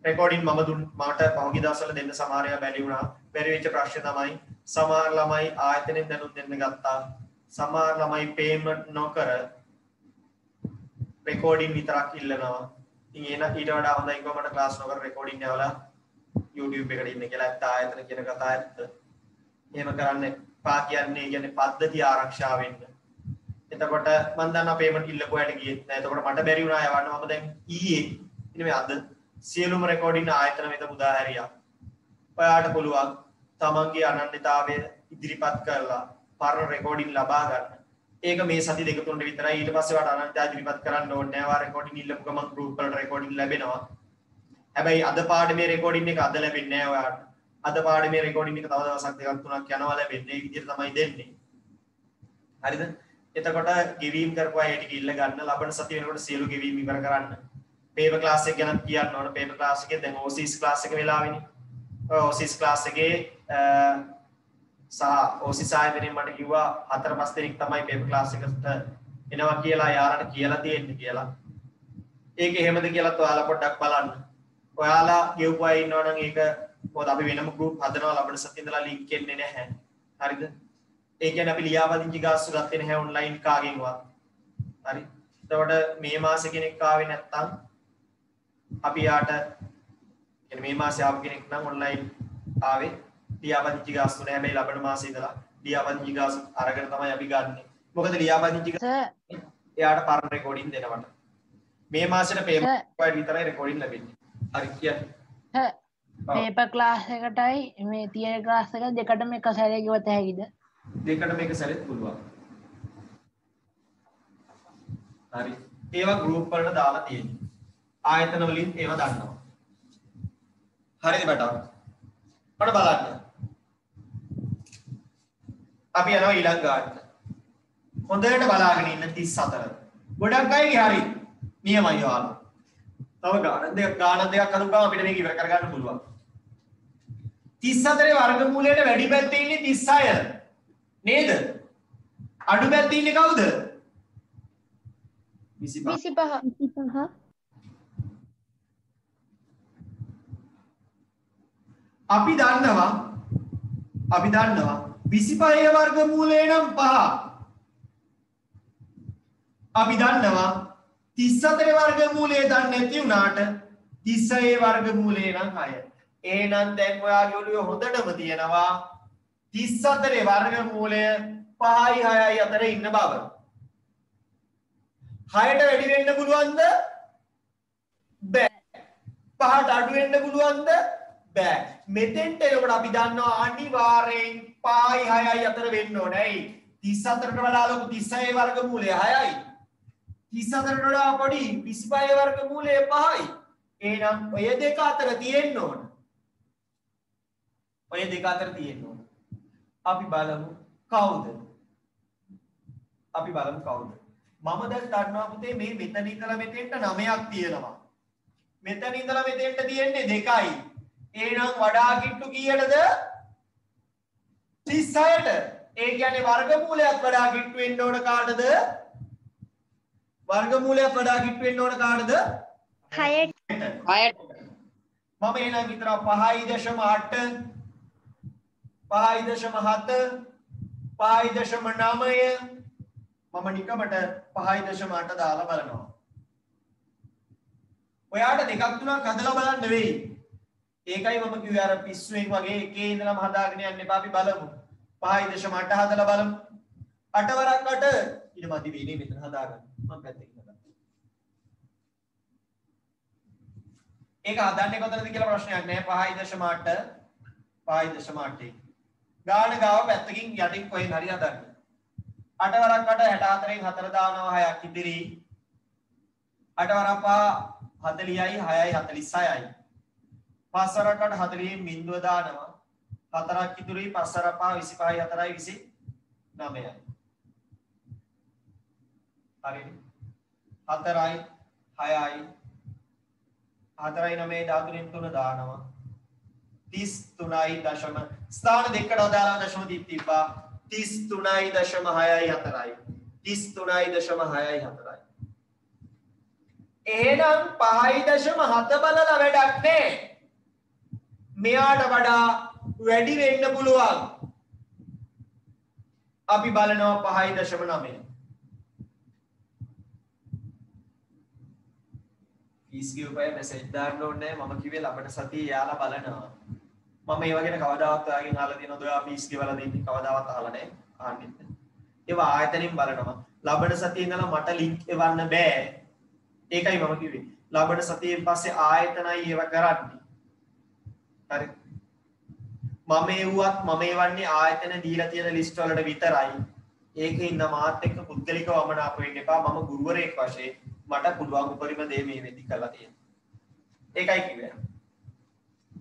රෙකෝඩින් මට පහුගිය දවස්වල දෙන්න සමහර අය බැරි වුණා. බැරි වෙච්ච ප්‍රශ්නේ තමයි සමහර ළමයි ආයතනෙන් දැනුම් දෙන්න ගත්තා. සමහර ළමයි පේමන්ට් නොකර රෙකෝඩින් විතරක් ඉල්ලනවා. ඉතින් ඊට වඩා හොඳයි කොහොමද ක්ලාස් නොකර රෙකෝඩින් යවලා YouTube එකට ඉන්න කියලා ඇත්ත ආයතන කියන කතාව ඇත්ත. එහෙම කරන්න එපා කියන්නේ පද්ධති ආරක්ෂා වෙන්න. එතකොට මම දන්නවා පේමන්ට් ඉල්ලපු අයට ගියෙත් නැහැ. එතකොට මට බැරි වුණා යවන්න. මම දැන් ඊයේ ඉන්නේ අද සියලුම රෙකෝඩින් ආයතන වෙත මුදා හැරියා. ඔයාට පුළුවන් තමන්ගේ අනන්‍යතාවය ඉදිරිපත් කරලා පරණ රෙකෝඩින් ලබා ගන්න. ඒක මේ සති දෙක තුනට විතරයි. ඊට පස්සේ ඔයාට අනන්‍යතාවය ඉදිරිපත් කරන්න ඕනේ නැහැ. ඔයා රෙකෝඩින් ඉල්ලපු ගමන් ගෲප් වල රෙකෝඩින් ලැබෙනවා. හැබැයි අද පාඩමේ රෙකෝඩින් එක අද ලැබෙන්නේ නැහැ ඔයාට. අද පාඩමේ රෙකෝඩින් එක තව දවසක් දෙකක් තුනක් යනවා ලැබෙන්නේ. මේ විදිහට තමයි දෙන්නේ. හරිද? එතකොට ගෙවීම් කරපුවා ඒ ටික ඉල්ල ගන්න. ලබන සතිය වෙනකොට සියලු ගෙවීම් ඉවර කරන්න. පේපර් ක්ලාස් එක ගැන කියන්න ඕන. පේපර් ක්ලාස් එකේ දැන් OCS ක්ලාස් එක වෙලාවෙනි. ඔය OCS ක්ලාස් එකේ සහ OCS ආයතනයෙන් මට කිව්වා 4-5 දෙනෙක් තමයි පේපර් ක්ලාස් එකට එනවා කියලා යාරට කියලා තියෙන්නේ කියලා. ඒක එහෙමද කියලාත් ඔයාලා පොඩ්ඩක් බලන්න. ඔයාලා ගෙවපු අය ඉන්නවා නම් ඒක මොකද අපි වෙනම group හදනවා ලබන සතියේ ඉඳලා link එන්නේ නැහැ. හරිද? ඒ කියන්නේ අපි ලියාපදිංචි ගාස්තු ගත්තේ නැහැ online කාගෙන්වත්. හරි. එතකොට මේ මාසේ කෙනෙක් ආවේ නැත්තම් අපි යාට කියන්නේ මේ මාසේ ආව කෙනෙක් නම් online ආවේ ලියාපදිංචි ගාස්තු නැහැ. හැබැයි ලබන මාසේ ඉඳලා ලියාපදිංචි ගාස්තු අරගෙන තමයි අපි ගන්නෙ. මොකද ලියාපදිංචි එයාට පරණ රෙකෝඩින් දෙනවට. මේ මාසෙට පේමන්ට් වයිඩ් විතරයි රෙකෝඩින් ලැබෙන්නේ. හරි කියන්නේ. පේපර් ක්ලාස් එකටයි මේ තියරි ක්ලාස් එක දෙකටම එක සැරේ ගෙවත හැකිද? දෙකටම එක සැරේත් පුළුවන්. හරි. ඒවා ගෲප් වලට දාලා තියෙනවා. ආයතන වලින් ඒවා දන්නවා. හරිද බටා? මට බලන්න. අපි යනවා ඊළඟ ගානට. හොඳට බලාගෙන ඉන්න 34. ගොඩක් අයගේ හරි. නියමයි ඔයාලා. තව ගාන දෙකක් අඳුම් ගාම අපිට මේක ඉවර කරගන්න පුළුවන්. 34 වර්ගමූලයට වැඩි පැත්තේ ඉන්නේ 36 නේද? අඩු පැත්තේ ඉන්නේ කවුද? 25. අපි දන්නවා 25 වර්ගමූලය නම් 5. අපි දන්නවා 34 වර්ගමූලය දන්නේ නැති වුණාට 36 වර්ගමූලය නම් 6. එහෙනම් දැන් ඔයාගේ ඔළුවේ හොඳටම තියෙනවා 34 වර්ගමූලය 5යි 6යි අතර ඉන්න බව. 6ට වැඩි වෙන්න පුළුවන්ද? බෑ. 5ට අඩු වෙන්න පුළුවන්ද? බෑ. මෙතෙන්ට එනකොට අපි දන්නවා අනිවාර්යෙන් 5යි 6යි අතර වෙන්න ඕනේ. ඇයි? 34ට වඩා ලොකු 36 වර්ගමූලය 6යි. 34ට වඩා පොඩි 25 වර්ගමූලය 5යි. එහෙනම් ඔය දෙක අතර තියෙන්න ඕන. ඔය දෙක අතර තියෙන්න ඕන. අපි බලමු කවුද? අපි බලමු කවුද? මම දැන් දන්නවා පුතේ මේ මෙතන ඉඳලා මෙතෙන්ට 9ක් තියෙනවා. මෙතන ඉඳලා මෙතෙන්ට තියෙන්නේ 2යි. එහෙනම් වඩා කිට්ටු කීයටද? 36ට. ඒ කියන්නේ වර්ගමූලයක් වඩා කිට්ටු වෙන්න ඕන කාටද? වර්ගමූලයක් වඩා කිට්ටු වෙන්න ඕන කාටද? 6ට. 6ට. මම එහෙනම් විතර 5.8 5.7 5.9 මම නිකමට 5.8 දාලා බලනවා. ඔයාට දෙකක් තුනක් හදලා බලන්න වෙයි. ඒකයි මම කිව්වේ අර පිස්සුවෙන් වගේ එකේ ඉඳලම හදාගෙන යන්න එපා. අපි බලමු 5.8 හදලා බලමු. 8 වරක් 8 ඊට මදි වෙන්නේ මෙතන හදාගන්න. මම පැත්තකින් හදන්න. ඒක හදන්නේ කොතනද කියලා ප්‍රශ්නයක් නෑ. 5.8 5.8 ගාන ගාව පැත්තකින් යටින් කොහෙන් හරි හදන්න. 8 වරක් 8 64න් 4 දානවා 6ක් ඉදිරි. 8 වරක් 5 40යි 6යි 46යි. 5 වරක් 8 40න් බිඳුව දානවා. 4ක් ඉදිරි 5 වරක් 5 25යි 4යි 29යි. හරිද? 4යි 6යි 4යි 9යි 13න් 3 දානවා. 33යි දශම ස්ථාන දෙකකට දාලා දශම තිබ්බා. 33.6යි 4යි 33.6යි 4යි. එහෙනම් 5.7 බලලා වැඩක් නෑ. මෙයාට වඩා වැඩි වෙන්න පුළුවන්. අපි බලනවා 5.9. ෆීස් ගියුපය මෙසේජ් දාන්න ඕනේ. මම කිව්වේ ලබන සතියේ යාලා බලනවා. මම මේ වගේ කවදාවත් ඔයාගෙන් අහලා තියෙනවද? ඔයා ෆීස් ගෙවලා දෙන්නේ කවදාවත් අහලා නැහැ. අහන්නේ නැහැ. ඒවා ආයතනින් බලනවා. ලබන සතියේ ඉඳලා මට ලින්ක් එවන්න බෑ. ඒකයි මම කිව්වේ. ලබන සතියෙන් පස්සේ ආයතනයි ඒව කරන්නේ. හරි. මම එව්වත් මම එවන්නේ ආයතන දීලා තියෙන ලිස්ට් වලට විතරයි. ඒකේ ඉන්න මාත් එක්ක පුද්ගලිකව වමනාප වෙන්න එපා. මම ගුරුවරයෙක් වශයෙන් මට පුළුවන් උපරිම දේ මේ වෙදි කරලා තියෙනවා. ඒකයි කිව්වේ.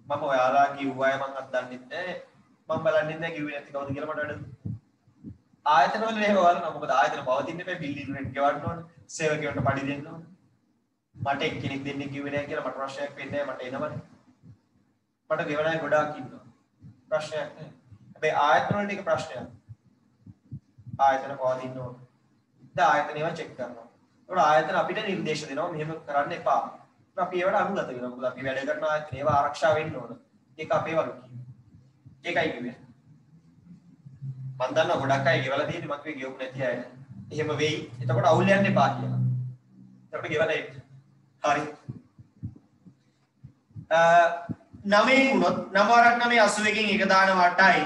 මම ඔයාලා කිව්වයි මම අත්දන්නෙත් නැහැ. මම බලන්නේ නැහැ කිව්වේ නැති කවුද කියලා මට වැඩ. ආයතන වල එහෙම බලනවා. මොකද ආයතන පවතින්නේ මේ බිල්ඩින් රෙන්ට් ගෙවන්න ඕනේ. සේවකයන්ට පඩි දෙන්න ඕනේ. මට එක්කෙනෙක් දෙන්නේ කිව්වේ නැහැ කියලා මට ප්‍රශ්නයක් වෙන්නේ නැහැ. මට එනවනේ. මට ගෙවන අය ගොඩාක් ඉන්නවා. ප්‍රශ්නයක් නැහැ. හැබැයි ආයතන වලට ඒක ප්‍රශ්නයක්. ආයතන පවතින්න ඕනේ. දැන් ආයතන ඒවා චෙක් කරනවා. ඒකට ආයතන අපිට නිර්දේශ දෙනවා මෙහෙම කරන්න එපා. අපි ඒවට අනුගත වෙනවා. මොකද අපි වැඩ කරන ආයතන ඒවා ආරක්ෂා වෙන්න ඕන. ඒක අපේ වගකීම. ඒකයි කිව්වේ. මම දන්නවා ගොඩක් අය ගෙවලා තියෙන්නේ මම කිව්වේ ගෙවුම් නැති අය. එහෙම වෙයි. එතකොට අවුල් යන්න එපා කියලා. එතකොට ගෙවලා එන්න. හරි. 9 වුණොත් 9 වරක් 9 81කින් එක දානවා 8යි.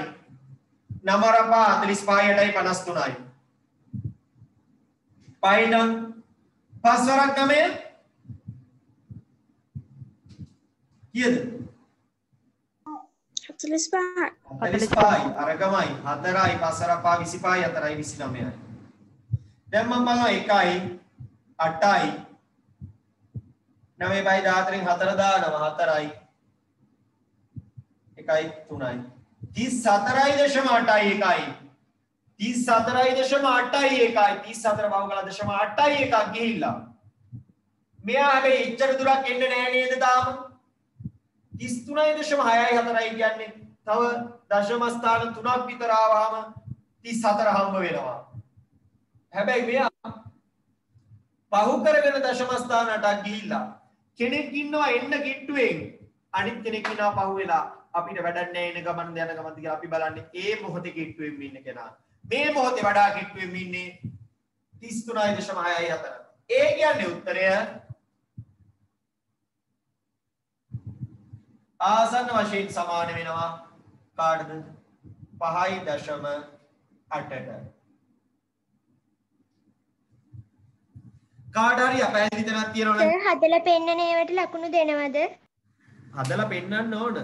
9 වරක් 45යි 53යි. පයිනම් 5 වරක් 9 කීයද? 45. 45යි අරගමයි 4යි 5 වරක් 25යි 4යි 29යි. දැන් මම බලනවා 1යි 8යි 9 බයි 14න් 4 දානවා 4යි 1යි 3යි 34.8යි 1යි 34.8යි 1යි 34 බව කළා 0.8යි 1ක් ගිහිල්ලා මෙයා හැබැයි එච්චර දුරක් එන්නේ නැහැ නේද තාම 33.6යි 4යි කියන්නේ තව දශම ස්ථාන 3ක් විතර ආවම 34 හම්බ වෙනවා හැබැයි මෙයා පහු කරගෙන දශම ස්ථාන 8ක් ගිහිල්ලා කෙනෙක් ඉන්නවා එන්න කිට්ටුවෙන් අනිත් කෙනෙක් ඉන්නවා පහු වෙලා අපිට වැඩක් නැහැ එන ගමන් යන ගමන් කියලා අපි බලන්නේ ඒ මොහොතේ කිට්ටුවෙන් ඉන්න කෙනා මේ මොහොතේ වඩා කිට්ටුවෙන් ඉන්නේ 33.6යි 4 ඒ කියන්නේ උත්තරය ආසන්න වශයෙන් සමාන වෙනවා කාටද 5.8ට. කාට හරි අපැහැදිලි තැනක් තියෙනවද? සර් හදලා පෙන්නන ඒවට ලකුණු දෙනවද? හදලා පෙන්නන්න ඕන.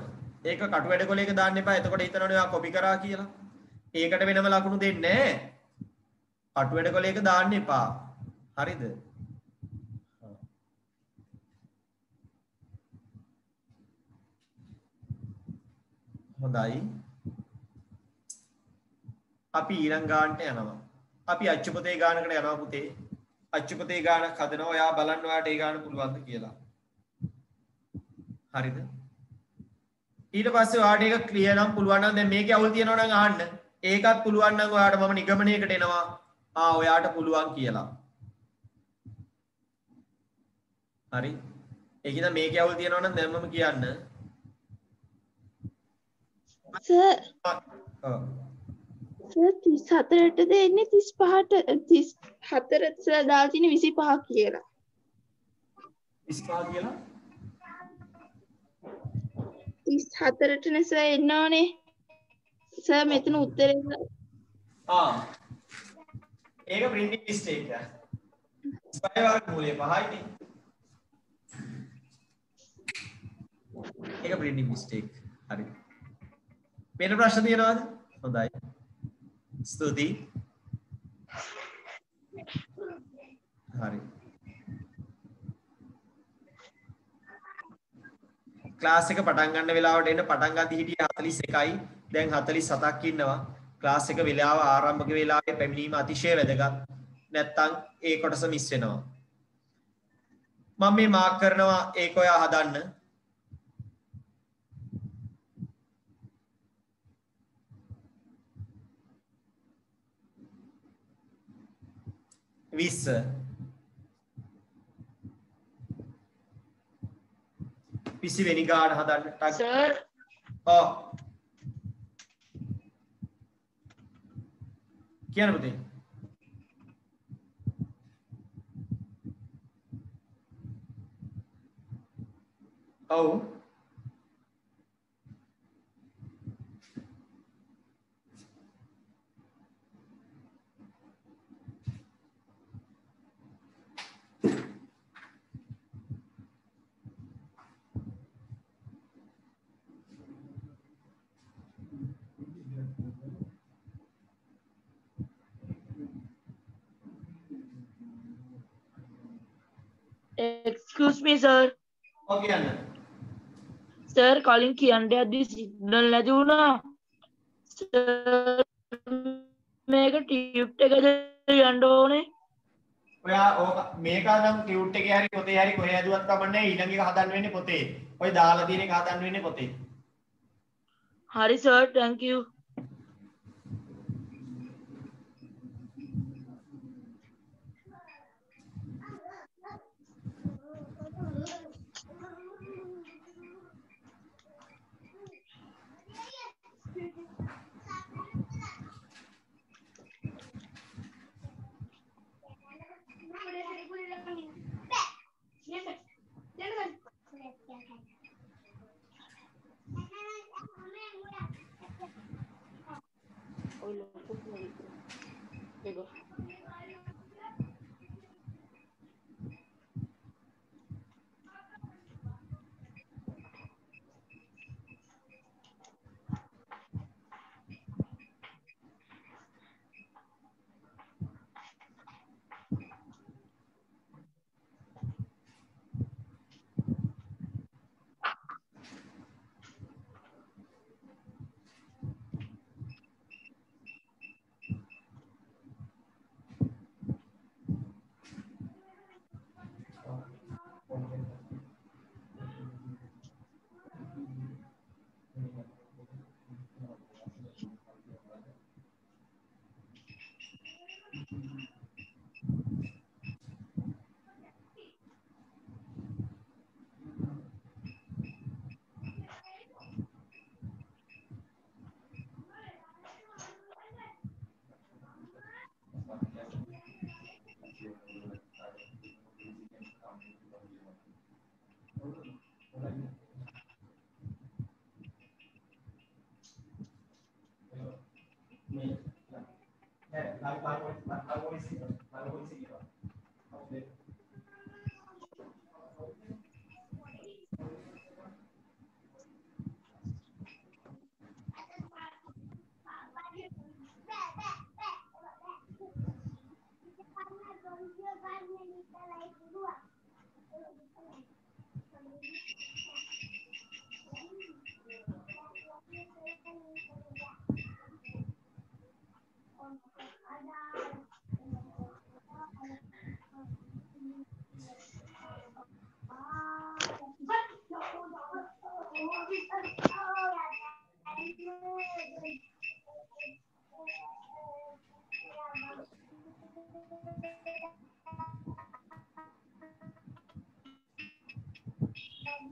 ඒක කටු වැඩ කොලයක දාන්න එපා. එතකොට හිතනවනේ ඔයා කොපි කරා කියලා. ඒකට වෙනම ලකුණු දෙන්නේ නැහැ. කටු වැඩ කොලයක දාන්න එපා. හරිද? හොඳයි. අපි ඊළඟ ගානට යනවා. අපි අච්චුපතේ ගානකට යනවා පුතේ. අච්චුපතේ ගානක් හදනවා. ඔයා බලන්න ඔයාට ඒ ගාන පුළුවන්ද කියලා. හරිද? ඊට පස්සේ ඔයාට ඒක ක්ලියර් නම් පුළුවන් නම් දැන් මේකේ අවුල් තියෙනවා නම් අහන්න. ඒකත් පුළුවන් නම් ඔයාට මම නිගමනයකට එනවා. ඔයාට පුළුවන් කියලා. හරි. ඒකිට මේකේ අවුල් තියෙනවා නම් දැන් මම කියන්න. සර් සර් 34ට දෙන්නේ 35ට 34ට සර් දාලා තියෙන 25 කියලා. 25 කියලා? 34ට නේ සර් එන්න ඕනේ. සර් මෙතන උත්තරේ ඒක printing mistake එක. ස්පයි වර්ගමූලය 5යිනේ. ඒක printing mistake. හරි. වෙන ප්‍රශ්න තියෙනවද? හොඳයි. ස්තුතියි. හරි. ක්ලාස් එක පටන් ගන්න වෙලාවට එන්න පටන් ගන්න හිටියේ 41යි. දැන් 47ක් ඉන්නවා. ක්ලාස් එක වෙලාව ආරම්භක වෙලාවේ පැමිණීම අතිශය වැදගත්. නැත්තම් ඒ කොටස මිස් වෙනවා. මම මේ මාක් කරනවා ඒක ඔයා හදන්න. විස්ස පිසි වෙනි ගාන හදන්න ටක් සර් කියන්න පුතේ. ඔව් excuse me sir. කියන්න. සර් කලින් කියන්න යද්දී සිග්නල් නැති වුණා. සර් මේක ටියුට් එකද යන්න ඕනේ. ඔයා ඕක මේක නම් ටියුට් එකේ හරි පොතේ හරි කොහේ හදුවත් කමන්නේ ඊළඟ එක හදන්න වෙන්නේ පොතේ. ඔය දාලා තියෙන එක හදන්න වෙන්නේ පොතේ. හරි සර් thank you.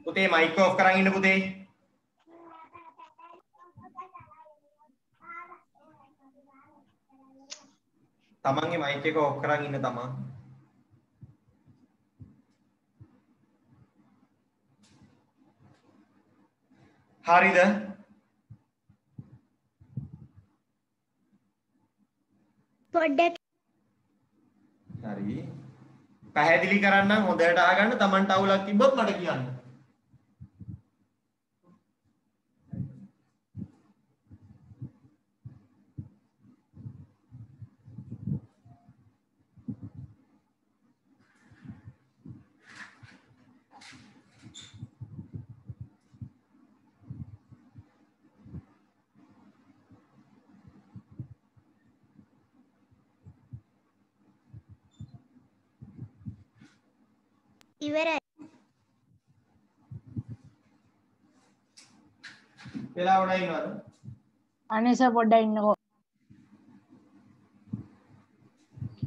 පුතේ මයික් ඔෆ් කරන් ඉන්න පුතේ. තමන්ගේ මයික් එක ඔෆ් කරන් ඉන්න තමන්. හරිද? පොඩ්ඩක් හරි. පැහැදිලි කරන්නම් හොඳට අහගන්න. තමන්ට අවුලක් තිබ්බොත් මට කියන්න. ඉවරයි. වෙලාවට ඉන්නවද? අනේ සර් පොඩ්ඩක් ඉන්නකෝ.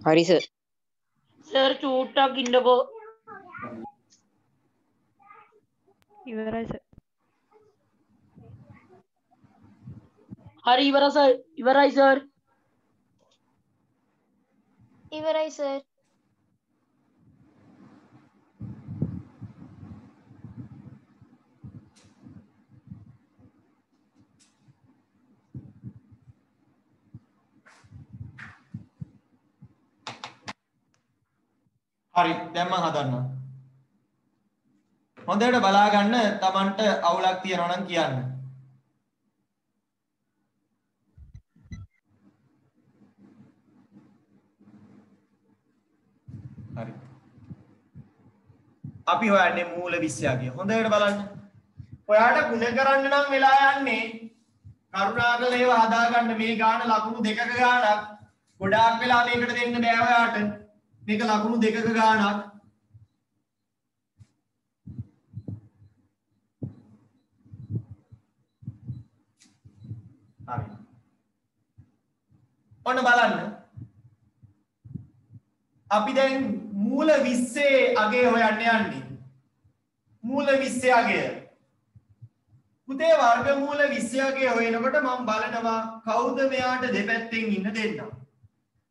හරි සර්. සර් චූට්ටක් ඉන්නකෝ. ඉවරයි සර්. හරි ඉවරයි සර්. ඉවරයි සර්. ඉවරයි සර්. හරි දැන් මම හදන්නම්. හොඳට බලා ගන්න තමන්ට අවුලක් තියෙනවා නම් කියන්න. හරි. අපි හොයන්නේ මූල විශ්යාගය. හොඳට බලන්න. ඔයාට ගුණ කරන්න නම් වෙලා යන්නේ කරුණාකරලා ඒව හදා ගන්න මේ ගාන ලකුණු දෙකක ගානක්. ගොඩාක් වෙලා මේකට දෙන්න බෑ ඔයාට. මේක ලකුණු දෙකක ගානක්. හරි. ඔන්න බලන්න. අපි දැන් මූල 20 අගය හොයන්න යන්නේ. මූල 20 අගය. පුතේ වර්ගමූල 20 අගය හොයනකොට මම බලනවා කවුද මෙයාට දෙපැත්තෙන් ඉන්න දෙන්න.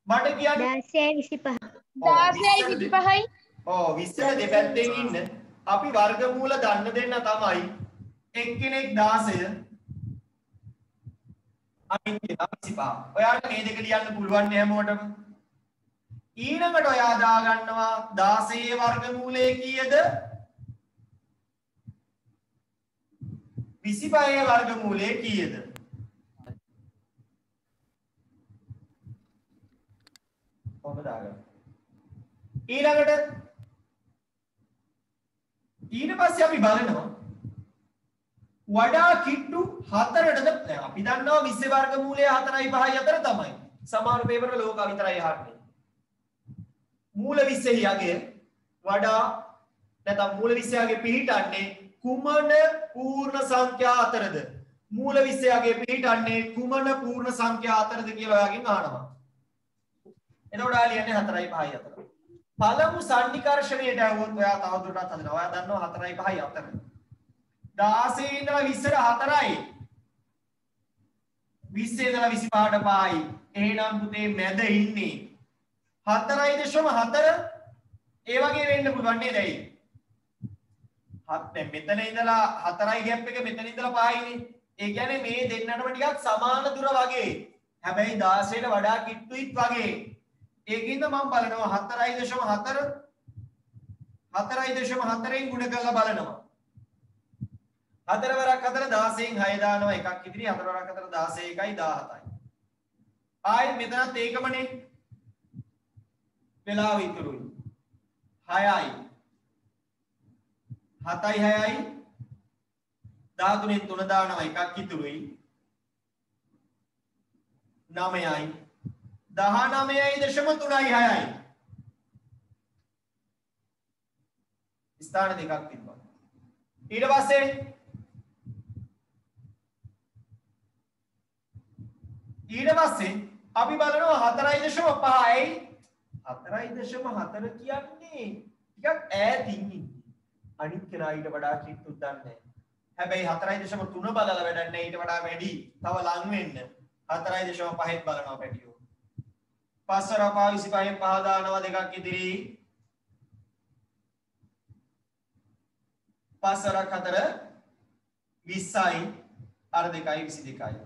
මට කියන්න 16 25. 16යි 25යි. ඔව් 20 දෙපැත්තෙන් ඉන්න. අපි වර්ගමූල දන්න දෙන්න තමයි එක්කෙනෙක් 16 අනිත් කෙනා 25. ඔයාලට මේ දෙක ලියන්න පුළුවන් නේ හැමෝටම. ඊළඟට ඔයා දා ගන්නවා 16 වර්ගමූලය කීයද? 25 වර්ගමූලය කීයද? කොහොමද දාගන්නේ? ඊළඟට ඊට පස්සේ අපි බලනවා වඩා කිට්ටු 4ටද අපි දන්නවා 20 වර්ගමූලය 4යි 5යි අතර තමයි. සමහර පේපර් වල ඕක විතරයි අහන්නේ. මූල 20 යගේ වඩා නැත්නම් මූල 20 යගේ පිළිටන්නේ කුමන පූර්ණ සංඛ්‍යා අතරද? මූල 20 යගේ පිළිටන්නේ කුමන පූර්ණ සංඛ්‍යා අතරද කියලා ඔයාගෙන් අහනවා. එතකොට ඔයා ලියන්නේ 4යි 5යි අතර. පළමු සන්නිකර්ෂණයට આવොත් ඔයා තවදුරටත් හදනවා. ඔයා දන්නවා 4යි 5යි අතර. 16 ඉඳලා 20ට 4යි. 20 ඉඳලා 25ට 5යි. එහෙනම් පුතේ මැද ඉන්නේ 4.4 ඒ වගේ වෙන්න පුළුවන් නේද? ඇයි? දැන් මෙතන ඉඳලා 4යි ગેප් එක මෙතන ඉඳලා 5යිනේ. ඒ කියන්නේ මේ දෙන්නටම ටිකක් සමාන දුර වගේ. හැබැයි 16ට වඩා කිට්ටුයිත් වගේ. ඒකින්ද මම බලනවා 4.4 4.4න් ගුණ කරලා බලනවා. 4 වරක් 4 16න් 6 දානවා එකක් ඉදිරි 4 වරක් 4 16 1යි 17යි. ආයෙත් මෙතනත් ඒකමනේ. වෙලාව ඉතුරුයි. 6යි 7යි 6යි 13න් 3 දානවා එකක් ඉතුරුයි. 9යි 19.3යි 6යි. ස්ථාන දෙකක් තිබ්බා. ඊට පස්සේ අපි බලනවා 4.5යි 4.4 කියන්නේ ටිකක් ඈතින් ඉන්නේ. අනිත් කෙනා ඊට වඩා කිට්ටුත් දන්නේ නැහැ. හැබැයි 4.3 බලලා වැඩක් නැහැ. ඊට වඩා වැඩි. තව ලඟ වෙන්න 4.5ත් බලනවා පැටියෝ. 5 වරපා 25න් 5 දානවා දෙකක් ඉදිරි. 5 වරක් 4 20යි අර 2යි 22යි.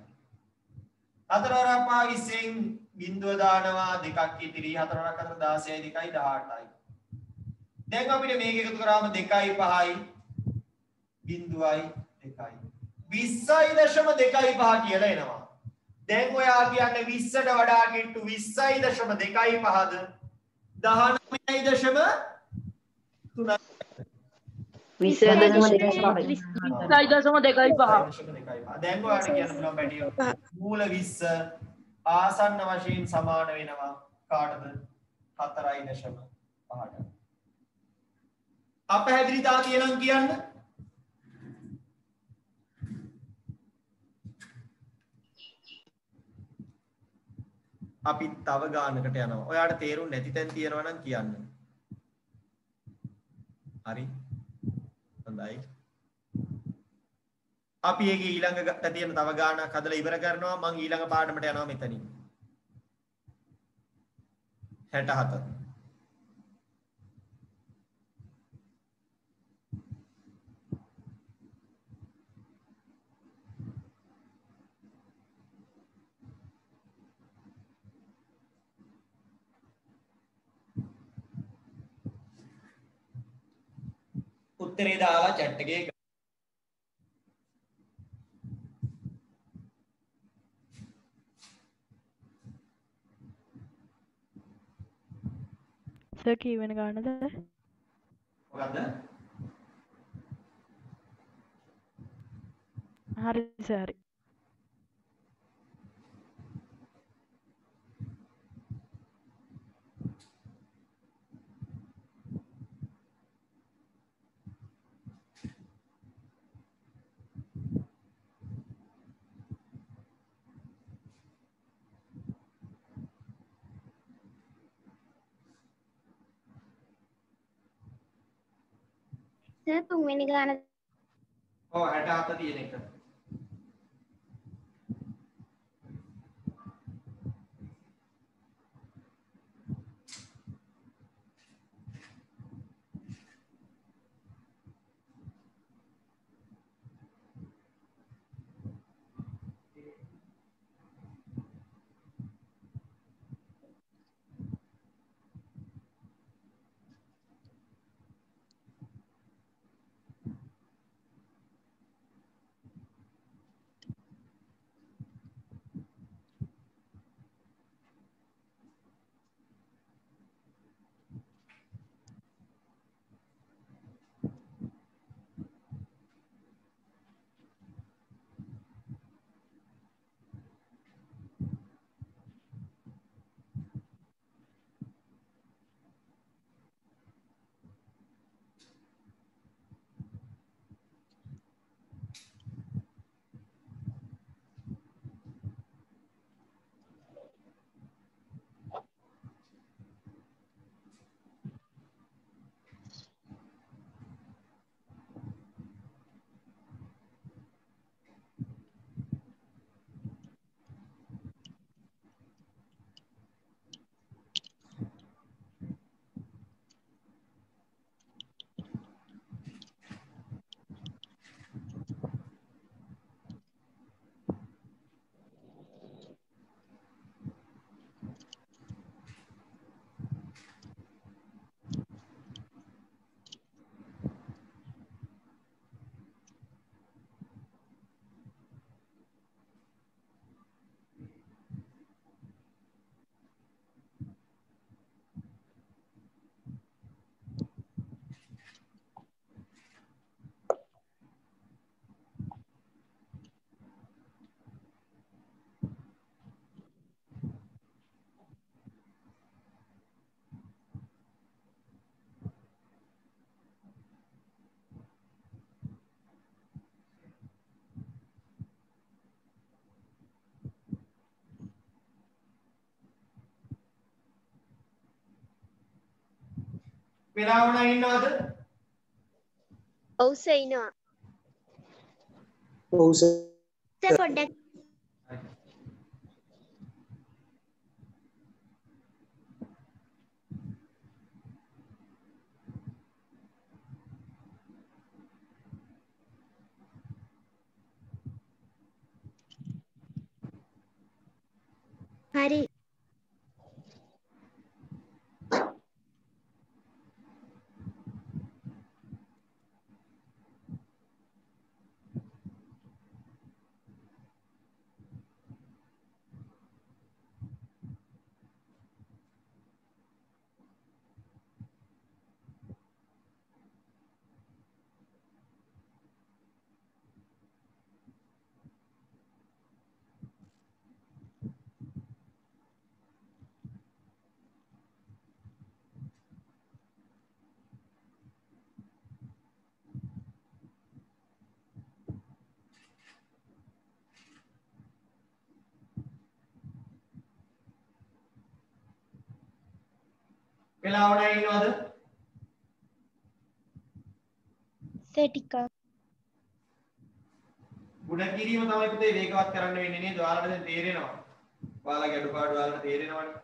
4 වරපා 20න් බිඳුව දානවා දෙකක් ඉදිරි. 4 වරක් 4 16යි 2යි 18යි. දැන් අපිට මේක එකතු කරාම 2යි 5යි බිඳුවයි 2යි 20.25 කියලා එනවා. දැන් ඔයා කියන්නේ 20ට වඩා කිට්ටු 20.25ද 19.3 දැන් ඔයාට කියන්න පුළුවන් පැටියෝ මූල 20 ආසන්න වශයෙන් සමාන වෙනවා කාටද 4.5ට. අපහැදිලිතා කියනම් කියන්න. අපි තව ගානකට යනවා. ඔයාට තේරුම් නැති තැන් තියෙනවා නම් කියන්න. හරි. හොඳයි. අපි ඒකේ ඊළඟ තියෙන තව ගානක් හදලා ඉවර කරනවා. මම ඊළඟ පාඩමට යනවා මෙතනින්. 67. උත්තරේ දාලා chat එකේ සර් කී වෙන ගානද? මොකද්ද? හරි සර්. සර් තුන්වෙනි ගාන ඔව් 67 තියෙන එක. වෙලාවුණා ඉන්නවද? ඔව් සර් ඉනවා. ඔව් සර්. සර් පොඩ්ඩක් හරි. වෙලාවුණා ඉන්නවද? සර් ටිකක් ගුණ කිරීම තමයි පුතේ වේගවත් කරන්න වෙන්නේ නේද? ඔයාලට දැන් තේරෙනවා. ඔයාලගේ අඩුපාඩු ඔයාලට තේරෙනවනේ.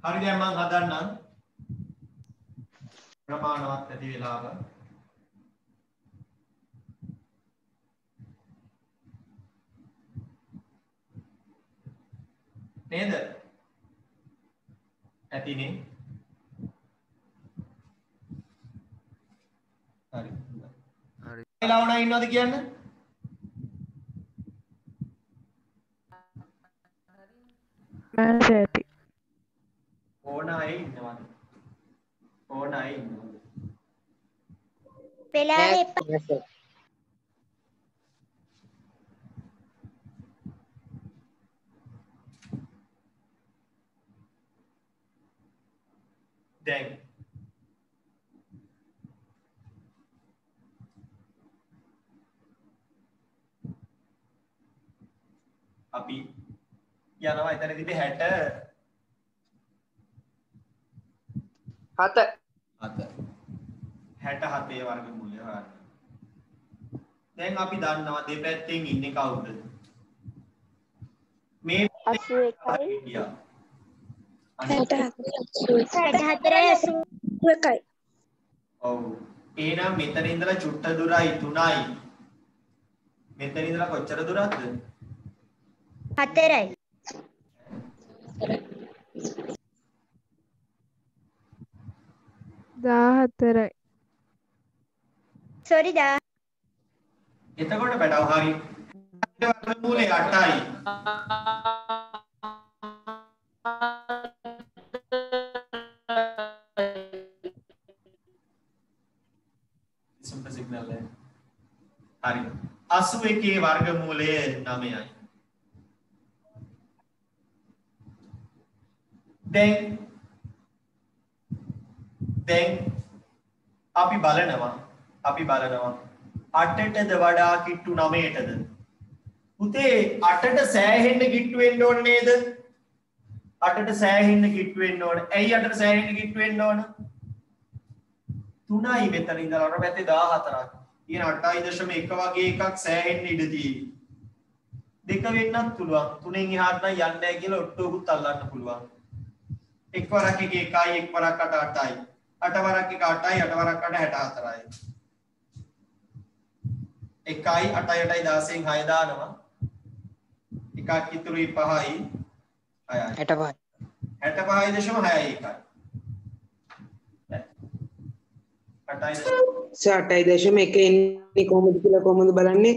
හරි දැන් මම හදන්නම් ප්‍රමාණවත් ඇති වෙලාව නේද? ඇතිනේ. හරි. හරි. වෙලාවුණා ඉන්නවද කියන්න? ඇති. ඕන අය ඉන්නවද? ඕන අය ඉන්නවද? වෙලාව එපා. දැන් අපි යනවා එතනදී 60 67 වර්ගමූලය හොයන්න. දැන් අපි දන්නවා දෙපැත්තෙන් ඉන්නේ කවුද? මේ 81යි 64 ඔව්. එහෙනම් මෙතන ඉඳලා චුට්ට දුරයි 3යි. මෙතන ඉඳලා කොච්චර දුරක්ද? 4යි. 14යි. සෝරි 10. එතකොට බඩව හරි. වර්ගමූලය 8යි. සිග්නල් එක. හරි. 81 වර්ගමූලය 9යි. දැන් අපි බලනවා 8ටද වඩා කිට්ටු 9ටද? පුතේ 8ට සෑහෙන්න කිට්ටු වෙන්න ඕන නේද? 8ට සෑහෙන්න කිට්ටු වෙන්න ඕන. ඇයි 8ට සෑහෙන්න කිට්ටු වෙන්න ඕන? 3යි මෙතන ඉඳලා අර පැත්තේ 14ක්. කියන 8.1 වගේ එකක් සෑහෙන්න ඉඩ තියෙයි. 2 වෙන්නත් පුළුවන්. 3න් එහාට නම් යන්නේ නැහැ කියලා ඔට්ටුවකුත් අල්ලන්න පුළුවන්. එක් වරක් එක 1යි එක් වරක් 8 8යි. 8 වරක් 1 8යි 8 වරක් 8 64යි. 1යි 8යි 8යි 16න් 6 දානවා. එකක් ඉතුරුයි 5යි 6යි. 65. 65.6යි එකයි. 8යි. සර් 8.1 එන්නේ කොහොමද කියලා කොහොමද බලන්නේ?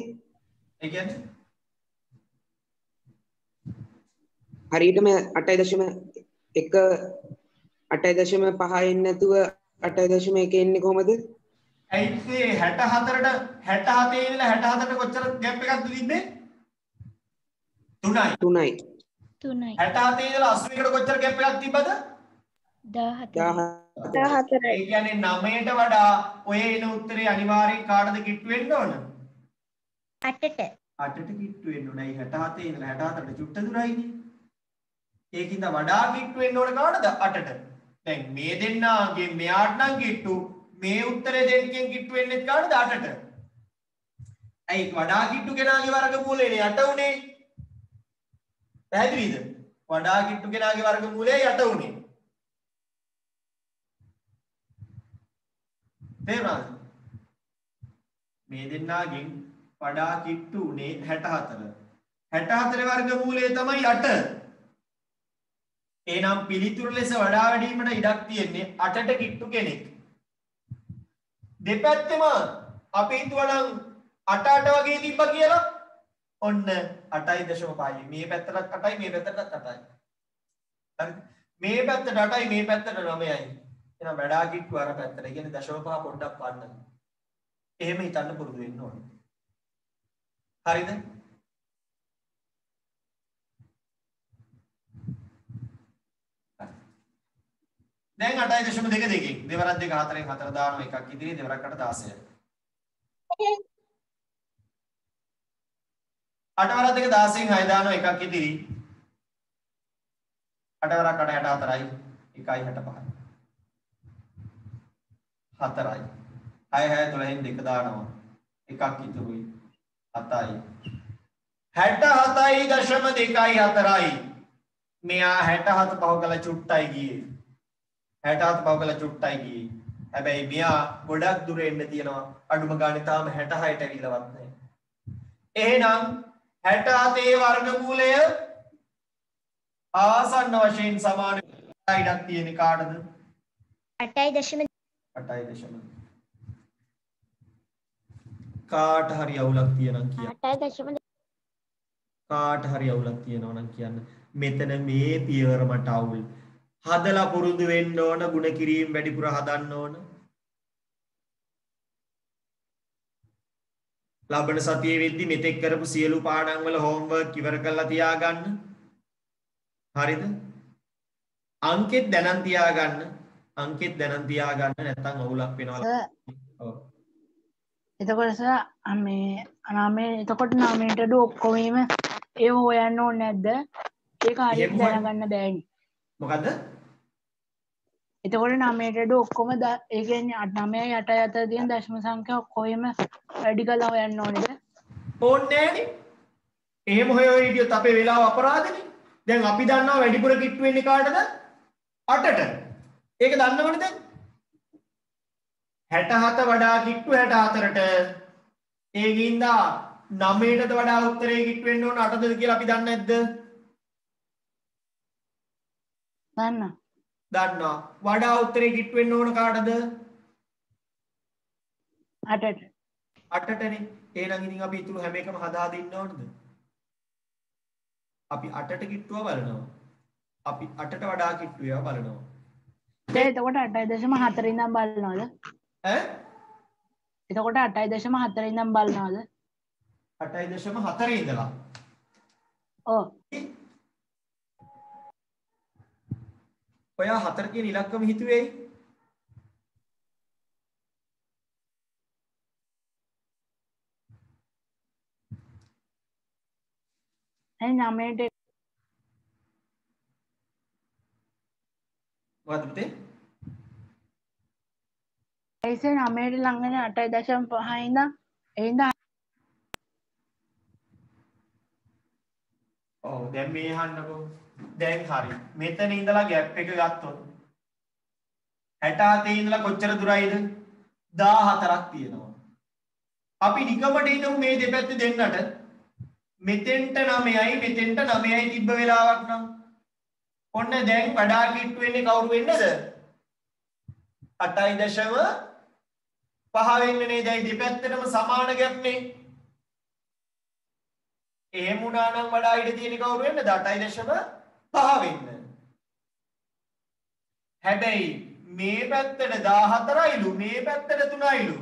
ඒ කියන්නේ හරියටම 8.1 8.5 එන්නේ නැතුව 8.1 එන්නේ කොහොමද? ඇයි මේ 64ට 67 ඉඳලා 64ට කොච්චර ગેප් එකක්ද තිබ්බේ? 3යි. 3යි. 3යි 67 ඉඳලා 81ට කොච්චර ગેප් එකක් තිබ්බද? 14යි 14යි ඒ කියන්නේ 9ට වඩා ඔය එන උත්තරේ අනිවාර්යෙන් කාටද කිට්ටු වෙන්න ඕන? 8ට 8ට කිට්ටු වෙන්න ඕනයි 67 ඉඳලා 64ට චුට්ට දුරයිනේ. ඒකින්ද වඩා කිට්ටු වෙන්න ඕන කාටද? 8ට. දැන් මේ දෙන්නාගේ මෙයාට නම් කිට්ටු මේ උත්තරේ දෙකෙන් කිට්ටු වෙන්නේ කාටද? 8ට. ඇයි වඩා කිට්ටු කෙනාගේ වර්ගමූලයනේ 8 උනේ. පැහැදිලිද? වඩා කිට්ටු කෙනාගේ වර්ගමූලයයි 8 උනේ. තේරුණාද? මේ දෙන්නාගෙන් වඩා කිට්ටු උනේ 64. 64 වර්ගමූලය තමයි 8. එහෙනම් පිළිතුරු ලෙස වඩා වැඩිවීමට ඉඩක් තියෙන්නේ 8ට කිට්ටු කෙනෙක්. දෙපැත්තෙම අපි හිතුවනම් 8 8 වගේ තිබ්බා කියලා. ඔන්න 8.5. මේ පැත්තටත් 8යි මේ පැත්තටත් 8යි. හරිද? මේ පැත්තට 8යි මේ පැත්තට 9යි. එහෙනම් වඩා කිට්ටු අර පැත්තට. ඒ කියන්නේ 0.5 පොඩ්ඩක් වන්න. එහෙම හිතන්න පුරුදු වෙන්න ඕනේ. හරිද? දැන් 8.2 දෙකෙන් දෙවරක් 2 4න් 4 දානවා එකක් ඉදිරියේ දෙවරක් 8 16යි. 8 වරක් 2 16න් 6 දානවා එකක් ඉදිරි 8 වරක් 8 64යි 1යි 65යි 4යි 6 6 12න් 2 දානවා එකක් ඉතුරුයි 7යි 67.2යි 4යි මෙයා 67 පහ කළ චුට්ටයි ගියේ 67 පහ කළ චුට්ටයි ගියේ හැබැයි මෙයා ගොඩක් දුර එන්න තියෙනවා අඩුම ගානේ තාම 66ට ඇවිල්ලවත් නැහැ එහෙනම් 67 වර්ගමූලය ආසන්න වශයෙන් සමාන ඉඩක් තියෙන කාටද 8.8 කාට හරි අවුලක් තියෙනවා කියන්න 8.8 කාට හරි අවුලක් තියෙනවා නම් කියන්න මෙතන මේ පියවර මට අවුල් හදලා පුරුදු වෙන්න ඕන ಗುಣ කිරීම වැඩිපුර හදන්න ඕන ලබන සතියේ වෙද්දි මෙතෙක් කරපු සියලු පාඩම් වල හෝම්වර්ක් ඉවර කරලා තියාගන්න හරිද අංකෙත් දැනන් තියාගන්න නැත්නම් අවුලක් වෙනවා ඔව් එතකොට සර් මේ අනාමේ එතකොට නාමයට ඔක්කොම ඒව හොයන්න ඕනේ නැද්ද? ඒක හරියට දැනගන්න බෑනේ. මොකද්ද? එතකොට නාමයට ඔක්කොම ඒ කියන්නේ 9යි 8යි අතර තියෙන දශම සංඛ්‍යා ඔක්කොම වැඩි කරලා හොයන්න ඕනේද? ඕනේ නෑනේ. එහෙම හොය හිටියොත් අපේ වෙලාව අපරාධනේ. දැන් අපි දන්නවා වැඩිපුර කිට්ටු වෙන්නේ කාටද? 8ට. ඒක දන්නවනේ දැන්. 67 වඩා කිට්ටු 64ට. ඒකින්ද 9ටද වඩා උත්තරේ කිට්ටු වෙන්න ඕන 8ද කියලා අපි දන්නේ නැද්ද? දන්නවා. වඩා උත්තරේ කිට්ටු වෙන්න ඕන කාටද? 8ට. 8ටනේ. එහෙනම් ඉතින් අපි ඊතුරු හැම එකම හදා දෙන්න ඕනද? අපි 8ට කිට්ටුව බලනවා. අපි 8ට වඩා කිට්ටු ඒවා බලනවා. දැන් එතකොට 8.4 ඉඳන් බලනවද? ඈ? එතකොට 8.4 ඉඳන් බලනවද? 8.4 ඉඳලා. ඔව්. ඔයා 4 කියන ඉලක්කම හිතුවේ ඇයි? ඒ 9ට මොකද්ද පුතේ? ඒසේ 9ට ළඟනේ 8.5 ඉඳන් එහෙනම් ඔව් දැන් මේ අහන්නකෝ. දැන් හරි. මෙතන ඉඳලා ગેප් එක ගත්තොත් 67 ඉඳලා කොච්චර දුරයිද 14ක් තියෙනවා. අපි නිකමට හිතමු මේ දෙපැත්තේ දෙන්නට මෙතෙන්ට 9යි මෙතෙන්ට 9යි තිබ්බ වෙලාවක් නම් ඔන්න දැන් වඩා කිට්ටු වෙන්නේ කවුරු වෙන්නද 8.5 වෙන්න නේද? ඒ දෙපැත්තටම සමාන ගැප් නේ. එහෙම වුණා නම් වඩා ඉඩ තියෙන කවුරු වෙන්නද 8.5 වෙන්න. හැබැයි මේ පැත්තට 14යිලු මේ පැත්තට 3යිලු.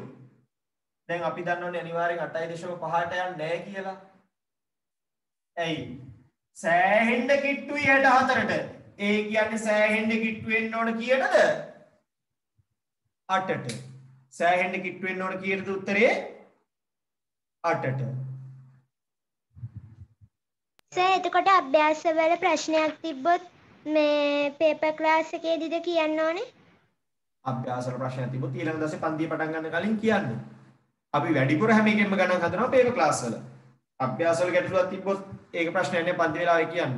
දැන් අපි දන්නවනේ අනිවාර්යෙන් 8.5ට යන්නේ නැහැ කියලා. ඇයි? සෑහෙන්න කිට්ටුයි 64ට. ඒ කියන්නේ සෑහෙන්න කිට්ටු වෙන්න ඕන කීයටද? 8ට. සෑහෙන්න කිට්ටු වෙන්න ඕන කීයටද උත්තරේ? 8ට. සර් එතකොට අභ්‍යාසවල ප්‍රශ්නයක් තිබ්බොත් මේ පේපර් ක්ලාස් එකේදීද කියන්න ඕනේ? අභ්‍යාසවල ප්‍රශ්නයක් තිබ්බොත් ඊළඟ දවසේ පන්තිය පටන් ගන්න කලින් කියන්න. අපි වැඩිපුර හැම එකෙන්ම ගණන් හදනවා පේපර් ක්ලාස් වල. අභ්‍යාසවල ගැටලුවක් තිබ්බොත් ඒක ප්‍රශ්නයක් නේ පන්ති වෙලාවේ කියන්න.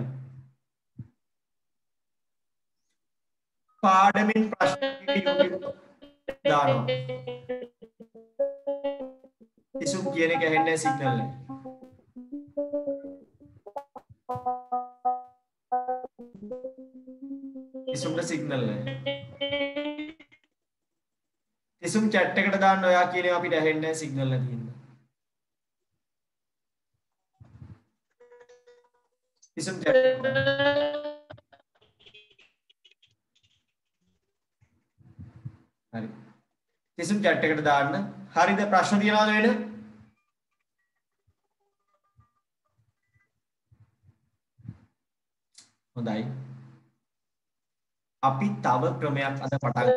පාඩමින් ප්‍රශ්න දානවා. ඉසුම් කියන එක ඇහෙන්නේ සිග්නල් එක. ඉසුම්ට සිග්නල් නැහැ. ඉසුම් chat එකට දාන්න ඔයා කියන ඒවා අපිට ඇහෙන්නේ නැහැ සිග්නල් නැති හින්දා. ඉසුම් chat හරි. ඉසුම් chat එකට දාන්න. හරිද? ප්‍රශ්න තියනවද වෙන? හොඳයි. අපි තව ක්‍රමයක් අද පටන්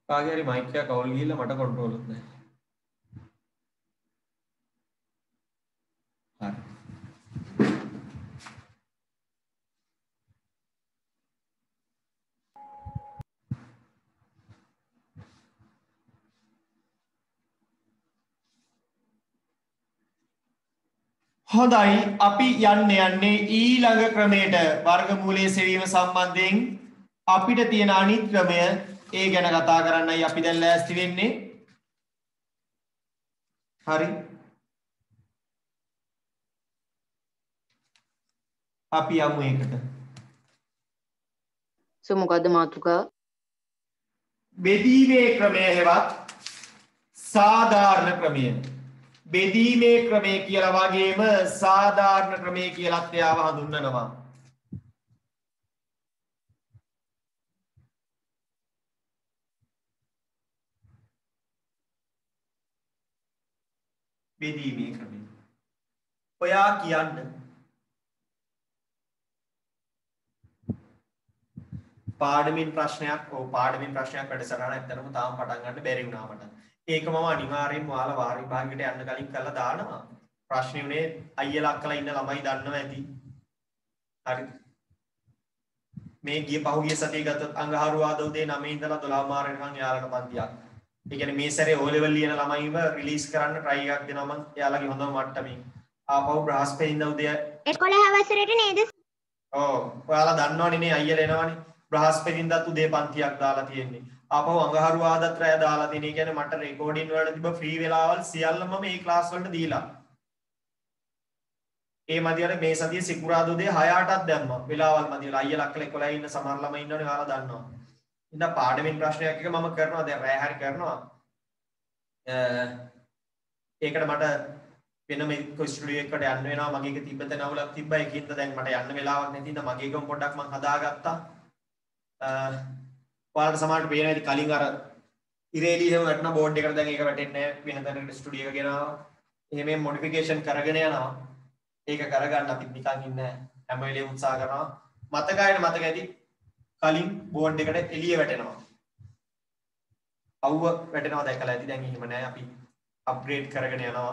කාගේ හරි මයික් එක කවුල් ගිහිල්ලා මට කන්ට්‍රෝල් එකක් නැහැ. හරි. හොඳයි අපි යන්නේ ඊළඟ ක්‍රමයට වර්ගමූලයේ සෙවීම සම්බන්ධයෙන් අපිට තියෙන අනිත් ක්‍රමය ඒ ගැන කතා කරන්නයි අපි දැන් ලෑස්ති වෙන්නේ. හරි. අපි යමු ඒකට. මොකද්ද මාතෘකාව? බෙදීමේ ක්‍රමය හෙවත් සාධාරණ ක්‍රමය. බෙදීමේ ක්‍රමය කියලා වගේම සාධාරණ ක්‍රමය කියලාත් එයාව හඳුන්වනවා. බෙදීමේ ක්‍රමය. ඔයා කියන්න. පාඩමින් ප්‍රශ්නයක් පාඩමින් ප්‍රශ්නයක් වැඩසටහන ඇත්තටම තාම පටන් ගන්න බැරි වුණා මට. ඒක මම අනිවාර්යෙන්ම ඔයාලා වාර විභාගයට යන්න කලින් කරලා දානවා. ප්‍රශ්නේ උනේ අයියලා අක්කලා ඉන්න ළමයි දන්නවා ඇති. හරිද? මේ ගිය පහුගිය සතියේ ගත්තත් අඟහරුවාද උදේ 9 ඉඳලා 12 මාර වෙනකන් යාලට පන්තියක්. ඒ කියන්නේ මේ සැරේ O level ලියන ළමයිව රිලීස් කරන්න try එකක් දෙනවා මම එයාලගේ හොඳම මට්ටමින්. ආපහු බ්‍රහස්පතින්දා උදේ 11 වසරේට නේද? ඔව්. ඔයාලා දන්නවනේ නේ අයියලා එනවනේ. බ්‍රහස්පතින්දාත් උදේ පන්තියක් දාලා තියෙන්නේ. ආපහු අඟහරුවාදත් රැය දාලා තියෙන. ඒ කියන්නේ මට රෙකෝඩින් වලට තිබ්බ ෆ්‍රී වෙලාවල් සියල්ලම මේ ක්ලාස් වලට දීලා. ඒ මදියට මේ සතියේ සිකුරාදා උදේ 6:00ටත් දැම්මා. වෙලාවල් මදියට අයියලා අක්කලා 11 ඉන්න සමහර ළමයි ඉන්නවනේ ඔයාලා දන්නවා. ඉතින් පාඩමින් ප්‍රශ්නයක් එක මම කරනවා දැන් රැය හරි කරනවා. ඒකට මට වෙනම ස්ටුඩියෝ එකකට යන්න වෙනවා. මගේ එක තිබ්බ තැන අවුලක් තිබ්බා. ඒකින්ද දැන් මට යන්න වෙලාවක් නැති ඉඳ මගේ එකම පොඩ්ඩක් මම හදාගත්තා. ඔයාලට සමහරට පේනවා ඉතින් කලින් අර ඉරේලියම වටන බෝඩ් එකට දැන් ඒක වැටෙන්නේ නැහැ. වෙන තැනකට ස්ටුඩියෝ එක ගෙනාවා. එහෙම මොඩිෆිකේෂන් කරගෙන යනවා. ඒක කරගන්න අපිත් නිකන් ඉන්නේ හැම වෙලේම උත්සාහ කරනවා. මතක ඇති කලින් බෝඩ් එකට එළිය වැටෙනවා. අවුව වැටෙනවා දැකලා ඇති. දැන් එහෙම නැහැ. අපි අප්ග්‍රේඩ් කරගෙන යනවා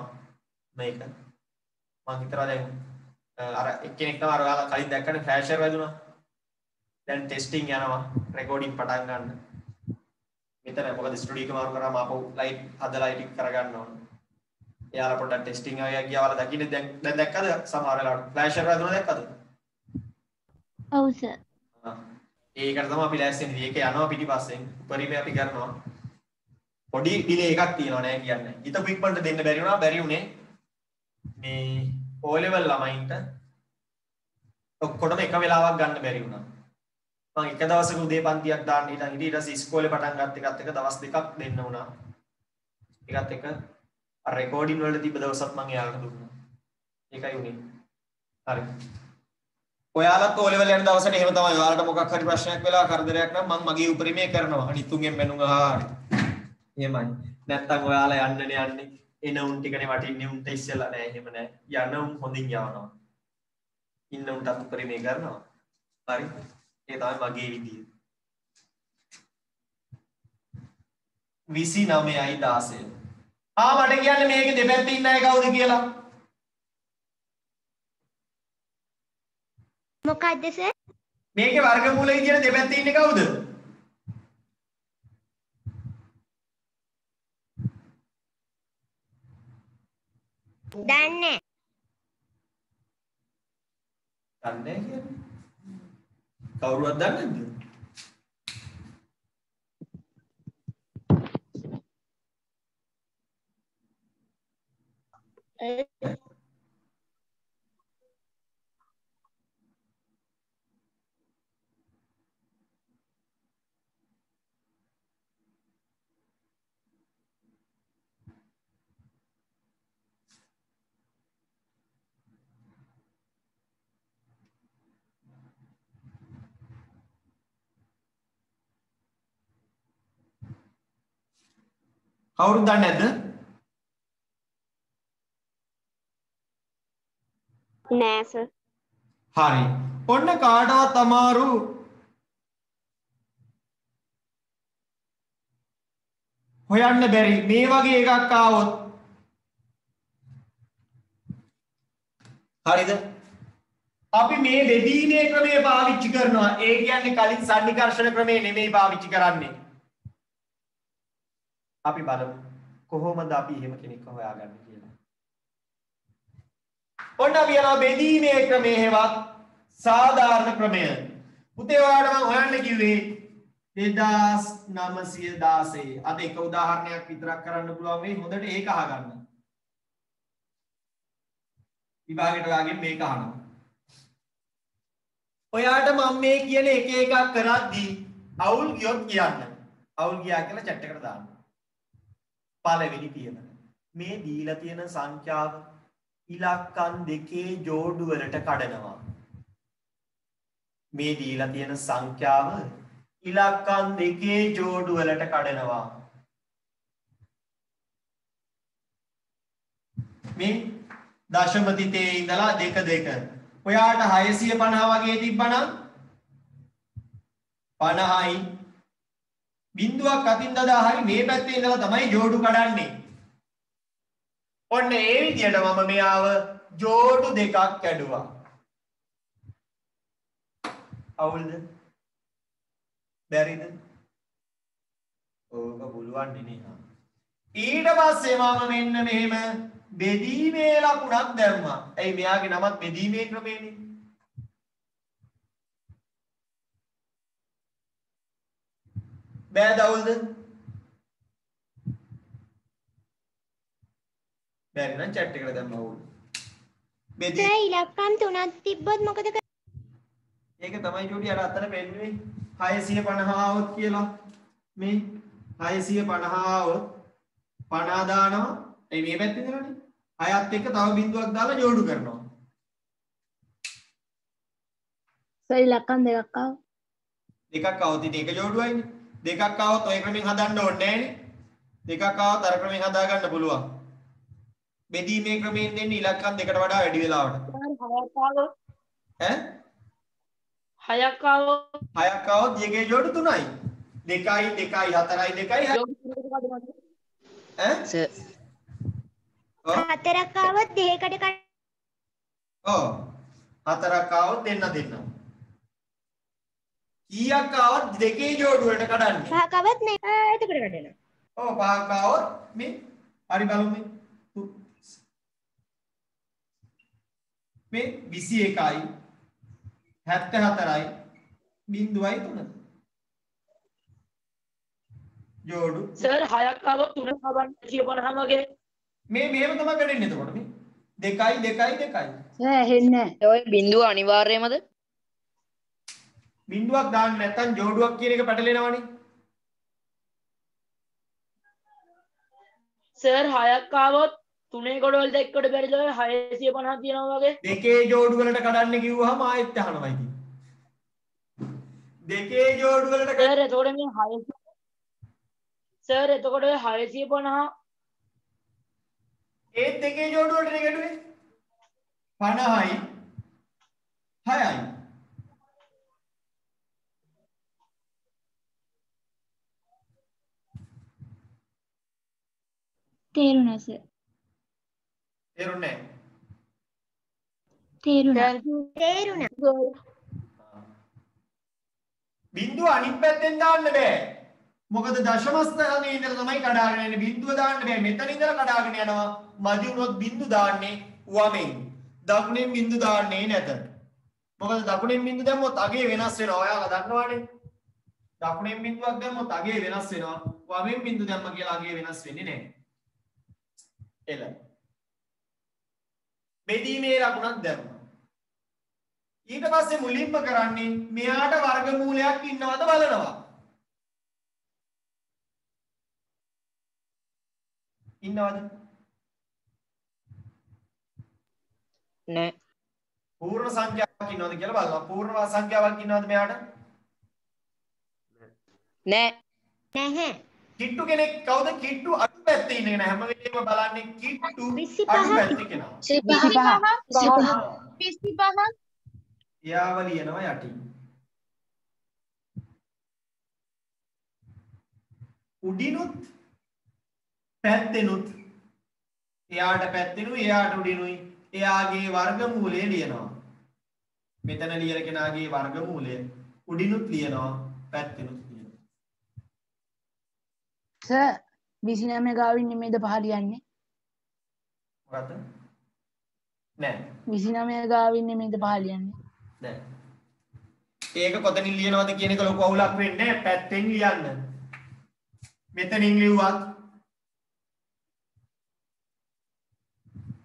මේක. මම හිතනවා දැන් අර එක්කෙනෙක් තමයි අර ඔයාලා කලින් දැක්කනේ ෆ්ලෑෂර් වැදුනා. දැන් ටෙස්ටිං යනවා. රෙකෝඩින් පටන් ගන්න. මෙතන මොකද ස්ටුඩියෝ එක මාරු කරාම ආපහු ලයිට් හදලා එඩිට් කරගන්න ඕන. එයාලා පොඩ්ඩක් ටෙස්ටිං එක ගියාවලා දකින්නේ දැන් දැක්කද සමහර වෙලාවට ෆ්ලෑෂර් වැදුනා දැක්කද? ඔව් සර්. ඒකට තමයි අපි ලෑස්ති වෙන්නේ. ඒක යනවා පිටිපස්සෙන්. උපරිමේ අපි කරනවා. පොඩි ඩිලේ එකක් තියෙනවා නෑ කියන්නේ. හිතපු ඉක්මනට දෙන්න බැරි වුණා. බැරි උනේ මේ O level ළමයින්ට ඔක්කොටම එක වෙලාවක් ගන්න බැරි වුණා. මම එක දවසක උදේ පන්තියක් දාන්න හිටන් ඊට පස්සේ ඉස්කෝලේ පටන් ගත්ත එකත් එක දවස් දෙකක් දෙන්න වුණා. ඒකත් එක අර රෙකෝඩින් වල තිබ්බ දවසත් මම එයාලට දුන්නා. ඒකයි උනේ. හරි. ඔයාලත් O level යන දවසට එහෙම තමයි. ඔයාලට මොකක් හරි ප්‍රශ්නයක් වෙලා කරදරයක් නම් මම මගේ උපරිමය කරනවා. අනිතුන්ගෙන් බැනුම් අහාරි. එහෙමයි. නැත්තම් ඔයාලා යන්නේ එන උන් ටිකනේ වටින්නේ උන්ට ඉස්සෙල්ලා නෑ එහෙම නෑ. යන උන් හොඳින් යවනවා. ඉන්න උන්ටත් උපරිමය කරනවා. හරි. ඒ තමයි මගේ විදිය. 29යි 16. මට කියන්න මේකේ දෙපැත්තේ ඉන්න අය කවුද කියලා. මොකද්ද සර්? මේකේ වර්ගමූලයේ කියන දෙපැත්තේ ඉන්නේ කවුද? දන්නේ. දන්නේ කියන්නේ. කවුරුවත් දන්නේ නැද්ද? කවුරුත් දන්නේ නැද්ද? නෑ සර්. හරි. ඔන්න කාටවත් අමාරු හොයන්න බැරි මේ වගේ එකක් ආවොත් හරිද? අපි මේ බෙදීමේ ක්‍රමය පාවිච්චි කරනවා. ඒ කියන්නේ කලින් සන්නිකර්ෂණ ක්‍රමය නෙමෙයි පාවිච්චි කරන්නේ. අපි බලමු කොහොමද අපි එහෙම කෙනෙක් හොයාගන්නේ කියලා. ඔන්න අපි යනවා බෙදීමේ ක්‍රමය හෙවත් සාධාරණ ක්‍රමය. පුතේ ඔයාලට මම හොයන්න කිව්වේ 2916. අද එක උදාහරණයක් විතරක් කරන්න පුළුවන් වෙයි. හොඳට ඒක අහගන්න. විභාගයට ඔයාගෙන් මේක අහනවා. ඔයාට මම මේ කියන එක එකක් කරද්දී අවුල් ගියොත් කියන්න. අවුල් ගියා කියලා chat එකට දාන්න. පළවෙනි පියවර. මේ දීලා තියෙන සංඛ්‍යාව ඉලක්කම් දෙකේ ජෝඩු වලට කඩනවා. මේ දීලා තියෙන සංඛ්‍යාව ඉලක්කම් දෙකේ ජෝඩු වලට කඩනවා. මේ දශම තිතේ ඉඳලා 2 2. ඔයාට 650 වගේ තිබ්බනම් 50යි බිඳුවක් අතින් දදා හරි මේ පැත්තේ ඉඳලා තමයි ජෝඩු කඩන්නේ. ඔන්න ඒ විදියට මම මෙයාව ජෝඩු දෙකක් කැඩුවා. අවුල්ද? බැරිද? ඕක පුළුවන් නේ. ඊට පස්සේ මම මෙන්න මෙහෙම බෙදීමේ ලකුණක් දැම්මා. ඇයි මෙයාගේ නමත් බෙදීමේ ක්‍රමයනේ. බෑද අවුල්ද? බැරි නම් chat එකට දැම්ම අවුල්. බෙදී සර් ඉලක්කම් 3ක් තිබ්බොත් මොකද කරන්නේ? ඒක තමයි චූටි අර අතන පෙන්නුවේ 650 આવොත් කියලා. මේ 650 આવොත් 50 දානවා. ඒ මේ පැත්තේ ඉඳලානේ. 6ත් එක්ක තව බිඳුවක් දාලා ජෝඩු කරනවා. සර් ඉලක්කම් දෙකක් ආවා. දෙකක් આવොත් ඉතින් ඒක ජෝඩුවයිනේ. දෙකක් આવොත් ඔය ක්‍රමෙන් හදන්න ඕනේ නෑනේ. දෙකක් આવොත් අර ක්‍රමෙන් හදා ගන්න පුළුවන්. බෙදීමේ ක්‍රමයෙන් දෙන්නේ ඉලක්කම් දෙකට වඩා වැඩි වෙලාවට. ඈ? 6ක් આવොත් දෙකේ ජෝඩු 3යි. 2යි 2යි 4යි 2යි 6යි ඈ සර් ඔව් 4ක් ආවොත් 2කට කඩ ඔව් 4ක් ආවොත් දෙන්න කීයක් ආවත් දෙකේ ජෝඩු වලට කඩන්නේ 5ක් ආවත් නෑ එතකොට කඩනවා ඔව් 5ක් ආවොත් මේ හරි බලමු මේ 21යි 74යි 0.3 ජෝඩු සර් 6ක් ආවොත් 3 කවන්න 150 වගේ මේ මෙහෙම තමයි කඩන්නේ එතකොට මේ 2යි 2යි 2යි සර් ඇහෙන්නේ ඔය බිඳුව අනිවාර්යමද බිඳුවක් දාන්න නැත්නම් ජෝඩුවක් කියන එක පැටලෙනවනේ සර් 6ක් ආවොත් 3 ගොඩ වලට එක්කට බැරිද 650 තියනවා වගේ දෙකේ ජෝඩු වලට කඩන්න කිව්වහම ආයෙත් අහනවා ඉතින් දෙකේ ජෝඩු වලට සර් එතකොට මේ 600 සර් එතකොට 650 ඒත් දෙකේ ජෝඩු වලට නේ ගැටුවේ 50යි 6යි තේරුණා සර්. තේරුණේ තේරුණා. තේරුණා බිඳුව අනිත් පැත්තෙන් දාන්න බෑ මොකද දශම ස්ථානයේ ඉඳලා තමයි කඩාගෙන එන්නේ බිඳුව දාන්න බෑ මෙතන ඉඳලා කඩාගෙන යනවා මදි වුණොත් බිඳු දාන්නේ වමෙන් දකුණෙන් බිඳු දාන්නේ නැත මොකද දකුණෙන් බිඳු දැම්මොත් අගේ වෙනස් වෙනවා ඔයාලා දන්නවනේ දකුණෙන් බිඳුවක් දැම්මොත් අගේ වෙනස් වෙනවා වමෙන් බිඳු දැම්ම කියලා අගේ වෙනස් වෙන්නේ නැහැ එල බෙදීමේ ලකුණක් දැම්මා ඊට පස්සේ මුලින්ම කරන්නේ මෙයාට වර්ගමූලයක් ඉන්නවද බලනවා ඉන්නවද නෑ පූර්ණ සංඛ්‍යාවක් ඉන්නවද කියලා බලනවා පූර්ණ සංඛ්‍යාවක් ඉන්නවද මෙයාට නෑ නැහැ කිට්ටු කෙනෙක් කවුද කිට්ටු අඩු පැත්තේ ඉන්න කෙනා හැම වෙලේම බලන්නේ කිට්ටු 25. අඩු පැත්තේ කෙනා 25. එයාව ලියනවා යටින් උඩිනුත් පැත්තෙනුත් එයාට පැත්තෙනුයි එයාට උඩිනුයි එයාගේ වර්ගමූලය ලියනවා මෙතන ලියන කෙනාගේ වර්ගමූලය උඩිනුත් ලියනවා පැත්තෙනුත් ලියනවා සර් 29 ගාවින් නෙමෙයිද පහ ලියන්නේ මොකද්ද නෑ 29 ගාවින් නෙමෙයිද පහ ලියන්නේ නෑ ඒක කොතනින් ලියනවද කියන එක ලොකු අවුලක් වෙන්නේ නැහැ පැත්තෙන් ලියන්න මෙතනින් ලිව්වත්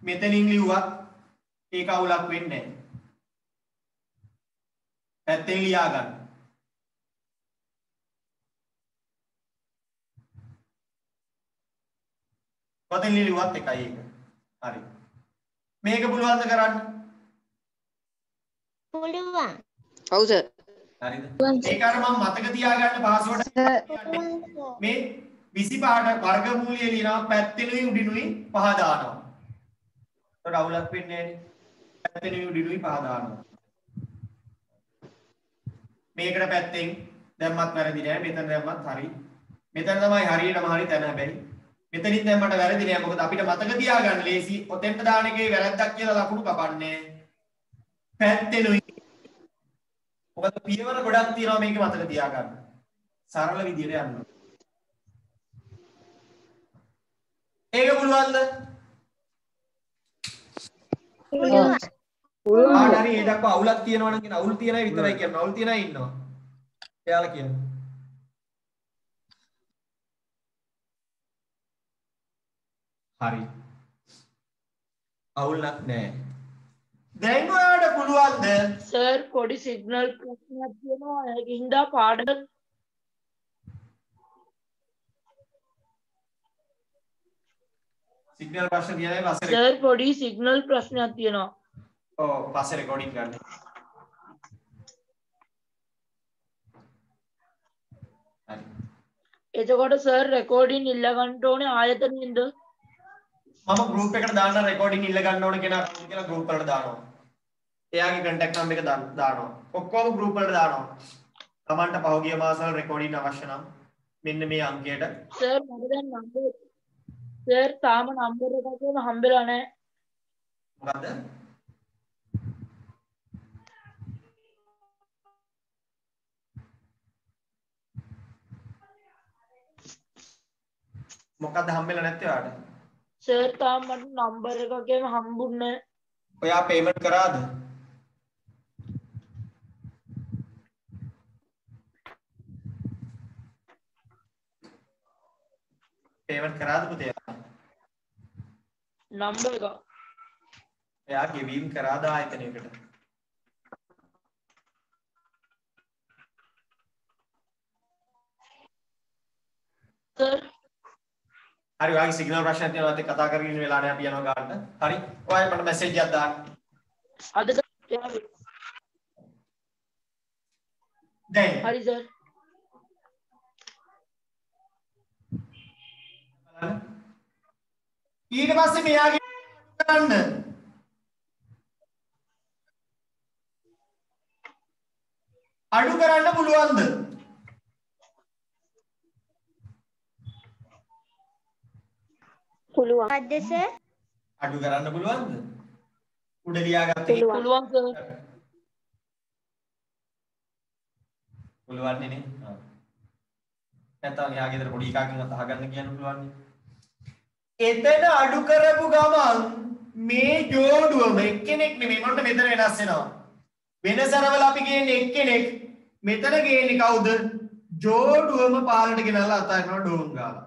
මෙතනින් ලිව්වත් ඒක අවුලක් වෙන්නේ නැහැ පැත්තෙන් ලියා ගන්න කොතනින් ලිව්වත් එකයි ඒක හරි මේක පුළුවන්ද කරන්න පුළුවන් ඔව් සර් හරිද ඒක අර මම මතක තියාගන්න පාස්වර්ඩ් මේ 25ට වර්ගමූලය ලියනවා පැත්තෙනුයි උඩිනුයි පහ දානවා ඒකට අවුලක් වෙන්නේ නැහැ පැත්තෙනුයි උඩිනුයි පහ දානවා මේකට පැත්තෙන් දැම්මත් වැරදි නෑ මෙතන දැම්මත් හරි මෙතන තමයි හරියටම හරි තැන හැබැයි මෙතනින් දැම්මට වැරදි නෑ මොකද අපිට මතක තියාගන්න ලේසි ඔතෙන්ට දාන එකේ වැරද්දක් කියලා ලකුණු කපන්නේ පැත්තෙනුයි මොකද පියවර ගොඩක් තියෙනවා මේක මතක තියාගන්න. සරල විදියට යන්න. ඒක පුළුවන්ද? පුළුවන් හරි ඒ දක්වා අවුලක් තියෙනවා නම් කියන අවුල් තියෙන අය විතරයි කියන්න. අවුල් තියෙන අය ඉන්නවා. එයාලා කියන්න. හරි. අවුලක් නැහැ. දැන් ඔයාලට පුළුවන්ද සර් පොඩි සිග්නල් ප්‍රශ්නයක් තියෙනවා ඒකින්ද පාඩම සිග්නල් ප්‍රශ්න තියනයි පස්සේ සර් පොඩි සිග්නල් ප්‍රශ්නයක් තියෙනවා ඔව් පස්සේ රෙකෝඩින් ගන්න. හරි. එතකොට සර් රෙකෝඩින් ඉල්ල ගන්න ඕනේ ආයතනින්ද මම ගෲප් එකට දාන්න රෙකෝඩින් ඉල්ල ගන්න ඕන කෙනා කියලා ගෲප් වලට දානවා. එයාගේ contact number එක දානවා. ඔක්කොම group වලට දානවා. තමන්ට පහුගිය මාසවල රෙකෝඩින් අවශ්‍ය නම් මෙන්න මේ අංකයට සර් මට දැන් නම්බර් සර් තාම නම්බර් එකක් හම්බෙලා නැහැ. මොකද්ද? මොකද්ද හම්බෙලා නැත්තේ ඔයාලට? සර් තාම මට නම්බර් එකක් හම්බුන්නේ නැහැ. ඔයා පේමන්ට් කරාද? පේමන්ට් කරාද පුතේ? නම්බර් එක. එයා ගෙවීම් කරාද ආයතනයකට? සර් හරි ඔයාගේ සිග්නල් ප්‍රශ්නයක් තියෙනවා ඒත් කතා කරගෙන ඉන්න වෙලාවට අපි යනවා ගන්න. හරි. ඔයා මට මැසේජ් එකක් දාන්න. අද සර් දැන් හරි සර්. ඊට පස්සේ මෙයාගේ කරන්න අඩු කරන්න පුළුවන්ද? පුළුවන්. අද සර් අඩු කරන්න පුළුවන්ද? උඩ ලියාගත්තේ පුළුවන් සර්. පුළුවන් නේ. නැත්නම් එයා ගෙදර පොඩි එකකින් අහගන්න කියන්න පුළුවන් නේ. එතන අඩු කරපු ගමන් මේ ජෝඩුවම එක්කෙනෙක් නෙමෙයි මොකද මෙතන වෙනස් වෙනවා. වෙනසරවල අපි ගේන්නේ එක්කෙනෙක් මෙතන ගේන්නේ කවුද? ජෝඩුවම පාලට ගෙනල්ලා අතාරිනවා ඩෝන් ගාලා.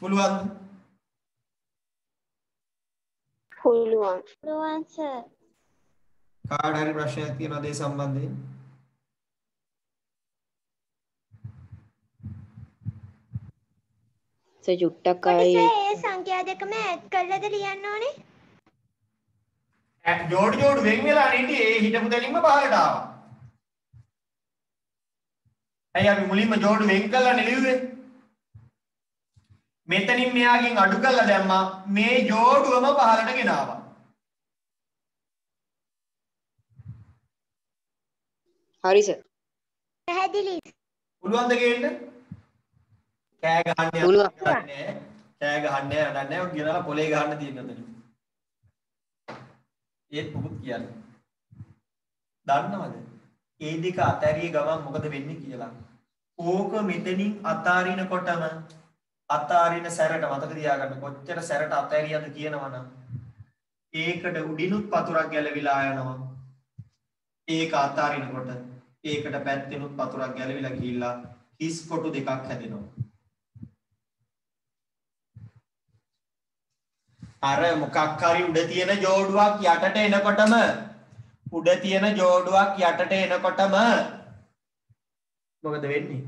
පුළුවන්. පුළුවන්. පුළුවන් සර්. කාට හරි ප්‍රශ්නයක් තියෙනවද ඒ සම්බන්ධයෙන්? චුට්ටක් කොට ආයි සර් ඒ සංඛ්‍යා දෙකම ඇඩ් කරලාද ලියන්න ඕනේ? ජෝඩු වෙන් වෙලා හිටියේ ඒ හිටපු දෙලින්ම පහලට ආවා. ඇයි අපි මුලින්ම ජෝඩු වෙන් කරලා නෙලියුවේ? මෙතනින් මෙයාගෙන් අඩු කරලා දැම්මා මේ ජෝඩුවම පහලට ගෙනාවා. හරි සර්. පැහැදිලි. පුළුවන්ද ගේන්න? කෑ ගහන්න පුළුවන්. යන්නේ. කෑ ගහන්න යන්නේ නැහැ. ගෙනලා පොලේ ගහන්න තියෙන උතන. ඒත් පුකුත් කියන්නේ. දන්නවද? ඒ දෙක අතරිය ගමන් මොකද වෙන්නේ කියලා? ඕක මෙතනින් අතාරිනකොටම අතාරින සැරට මතක තියාගන්න කොච්චර සැරට අතෑරියද කියනවනම් ඒකට උඩිනුත් පතුරක් ගැලවිලා යනවා. ඒක අතාරිනකොට ඒකට පැත්තෙනුත් පතුරක් ගැලවිලා ගිහිල්ලා හිස් කොටු දෙකක් හැදෙනවා. අර මොකක් හරි උඩ තියෙන ජෝඩුවක් යටට එනකොටම උඩ තියෙන ජෝඩුවක් යටට එනකොටම මොකද වෙන්නේ?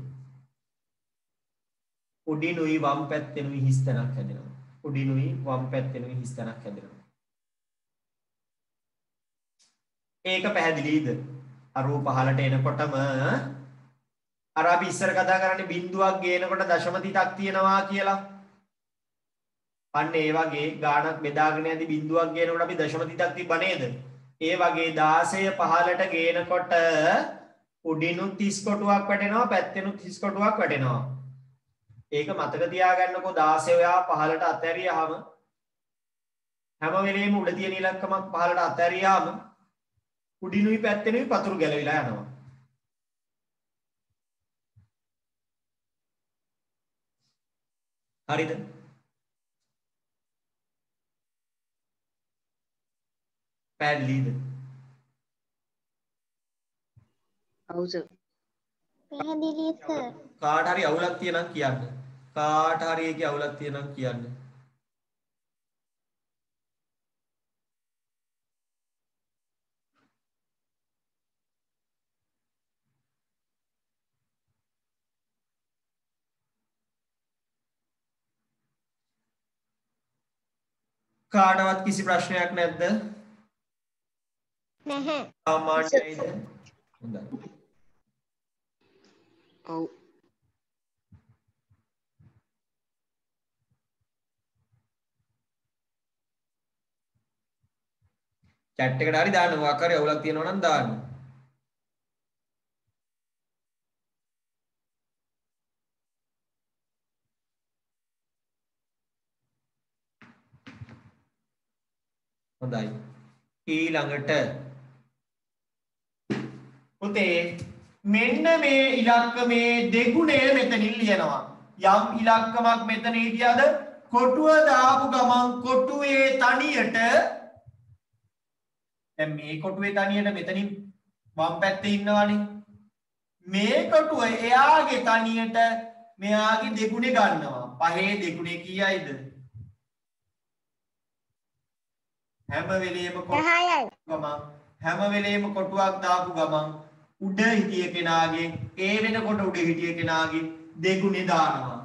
උඩිනුයි වම් පැත්තෙනුයි හිස් තැනක් හැදෙනවා. උඩිනුයි වම් පැත්තෙනුයි හිස් තැනක් හැදෙනවා. ඒක පැහැදිලිද? අර පහලට එනකොටම අර අපි ඉස්සර කතා කරන්නේ බිඳුවක් ගේනකොට දශම තිතක් තියෙනවා කියලා. අන්න ඒ වගේ ගාණක් බෙදාගෙන යද්දි බිඳුවක් ගේනකොට අපි දශම තිතක් තිබ්බ නේද? ඒ වගේ 16 පහලට ගේනකොට උඩිනුත් 30 කොටුවක් වැටෙනවා පැත්තෙනුත් 30 කොටුවක් වැටෙනවා. ඒක මතක තියාගන්නකෝ 16 ඔයා පහලට අතහැරියාම හැම වෙලේම උඩ තියෙන ඉලක්කමක් පහලට අතහැරියාම උඩිනුයි පැත්තෙනුයි පතුරු ගැලවිලා යනවා. හරිද? පැහැදිලිද? ඔව් සර්. පැහැදිලි සර්. කාට හරි අවුලක් තියෙනම් කියන්න. කාට හරි ඒකේ අවුලක් තියෙනම් කියන්න. කාටවත් කිසි ප්‍රශ්නයක් නැද්ද? නැහැ. සාමාන්‍යයිද? හොඳයි. ඔව්. chat එකට හරි දාන්න මොකක් හරි අවුලක් තියෙනවා නම් දාන්න. හොඳයි. ඊළඟට පුතේ මෙන්න මේ ඉලක්කමේ දෙගුණය මෙතනින් ලියනවා. යම් ඉලක්කමක් මෙතන හිටියද කොටුව දාපු ගමන් කොටුවේ තනියට දැන් මේ කොටුවේ තනියට මෙතනින් වම් පැත්තේ ඉන්නවනේ. මේ කොටුව එයාගේ තනියට මෙයාගේ දෙගුණේ ගන්නවා. පහේ දෙගුණේ කීයයිද? හැම වෙලේම හැම වෙලේම කොටුවක් දාපු ගමන් උඩ හිටිය කෙනාගේ ඒ වෙනකොට උඩ හිටිය කෙනාගේ දෙගුණේ දානවා.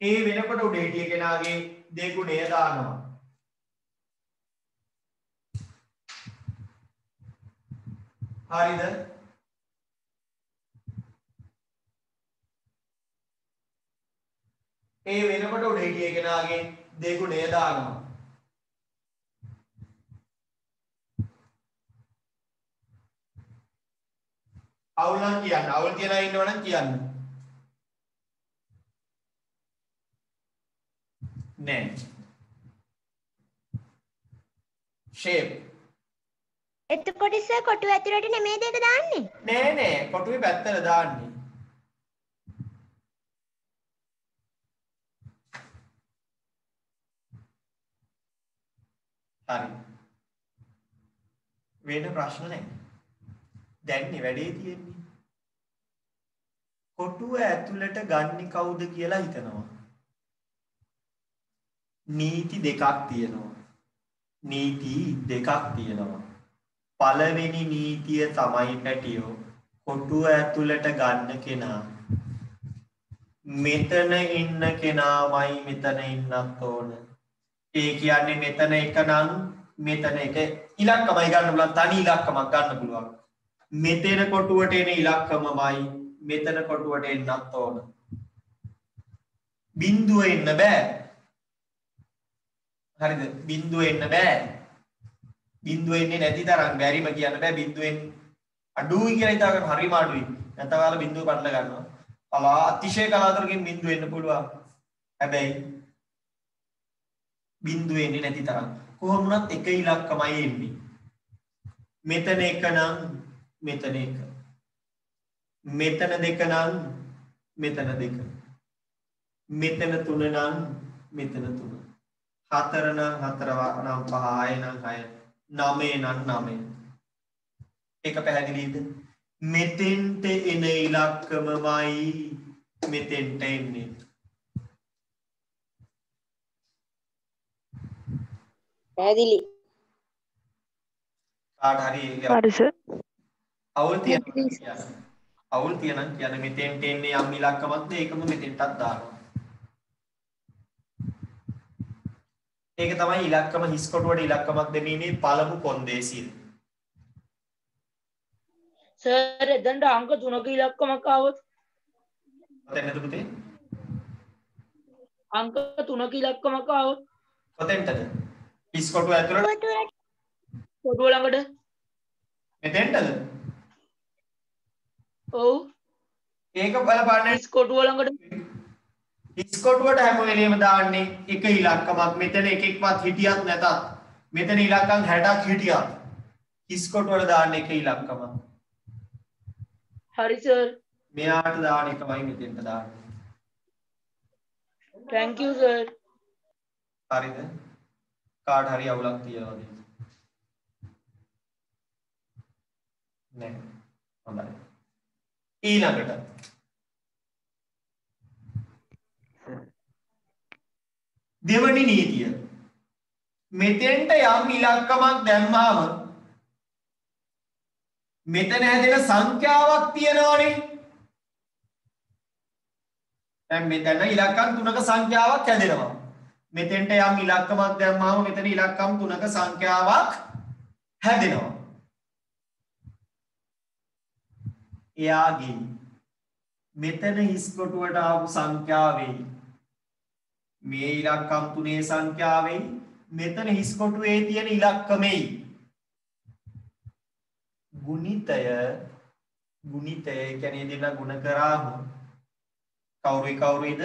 ඒ වෙනකොට උඩ හිටිය කෙනාගේ දෙගුණය දානවා. හරිද? ඒ වෙනකොට උඩ හිටිය කෙනාගේ දෙගුණය දානවා. අවුල් නම් කියන්න. අවුල් තියලා ඉන්නවනම් කියන්න. නෑ. shape. එතකොට සර් කොටුව ඇතුලට නෙමෙයි දෙක දාන්නේ? නෑ කොටුවේ පැත්තට දාන්නේ. හරි. වෙන ප්‍රශ්න නෑ. දැන්නේ වැඩේ තියෙන්නේ. කොටුව ඇතුළට ගන්නේ කවුද කියලා හිතනවා. නීති දෙකක් තියෙනවා. පළවෙනි නීතිය තමයි පැටියෝ කොටුව ඇතුළට ගන්න කෙනා මෙතන ඉන්න කෙනාමයි මෙතන ඉන්නත් ඕන. ඒ කියන්නේ මෙතන එක නම් මෙතන එක ඉලක්කමයි ගන්න පුළුවන්. තනි ඉලක්කමක් ගන්න පුළුවන්. මෙතන කොටුවට එන ඉලක්කමමයි මෙතන කොටුවට එන්නත් ඕන. බිඳුව එන්න බෑ. හරිද? බිඳුව එන්න බෑ. බිඳුව එන්නේ නැති තරම් බැරිම කියන්න බෑ. බිඳුවෙන් අඩුයි කියලා හිතාගෙන හරිම අඩුයි. නැත්නම් ඔයාලා බිඳුව පටල ගන්නවා. අතිශය කලාතුරකින් බිඳුව එන්න පුළුවන්. හැබැයි බිඳුව එන්නේ නැති තරම්. කොහොම වුණත් එක ඉලක්කමයි එන්නේ. මෙතන එක නම් මෙතන එක. මෙතන දෙක නම් මෙතන දෙක. මෙතන තුන නම් මෙතන තුන. හතර නම් හතර නම් පහ, හය නම් හය, නවය නම් නවය. ඒක පැහැදිලිද? මෙතෙන්ට එන ඉලක්කමමයි මෙතෙන්ට එන්නේ. පැහැදිලි. කාට හරි හරි සර්. අවුල් තියෙනම් කියන මෙතෙන්ට එන්නේ යම් ඉලක්කමක්ද ඒකම මෙතෙන්ටත් දානවා. ඒක තමයි ඉලක්කම හිස් කොටුවට ඉලක්කමක් දෙමීමේ පළමු කොන්දේසිය. සර් එතනට අංක 3ක ඉලක්කමක් ආවොත් කොතැනද පුතේ? අංක 3ක ඉලක්කමක් ආවොත් කොතෙන්ටද? හිස් කොටුව ඇතුළට කොටුව ළඟට මෙතෙන්ටද? ඔව්. ඒක බලපන්න. හිස් කොටුව ළඟට හිස් කොටුවට හැම වෙලේම දාන්නේ එක ඉලක්කමක්. මෙතන එකෙක්වත් හිටියත් නැතත් මෙතන ඉලක්කම් 60ක් හිටියත් හිස් කොටුවට දාන්නේ එක ඉලක්කමක්. හරි සර්. මෙයාට දාන එකමයි මෙතෙන්ට දාන්නේ. thank you sir. හරිද? කාට හරි අවුලක් තියනවද? නෑ. හොඳයි. ඊළඟට දෙවනි නීතිය. මෙතෙන්ට යම් ඉලක්කමක් දැම්මාම මෙතන හැදෙන සංඛ්‍යාවක් තියෙනවනේ. දැන් මෙතන ඉලක්කම් 3ක සංඛ්‍යාවක් හැදෙනවා. මෙතෙන්ට යම් ඉලක්කමක් දැම්මාම මෙතන ඉලක්කම් 3ක සංඛ්‍යාවක් හැදෙනවා. එයාගේ මෙතන හිස් කොටුවට ආපු සංඛ්‍යාවෙයි මේ ඉලක්කම් 3 සංඛ්‍යාවෙයි මෙතන හිස් කොටුවේ තියෙන ඉලක්කමෙයි ගුණිතය කියන්නේ දෙන්න ගුණ කරාම කවුරුයිද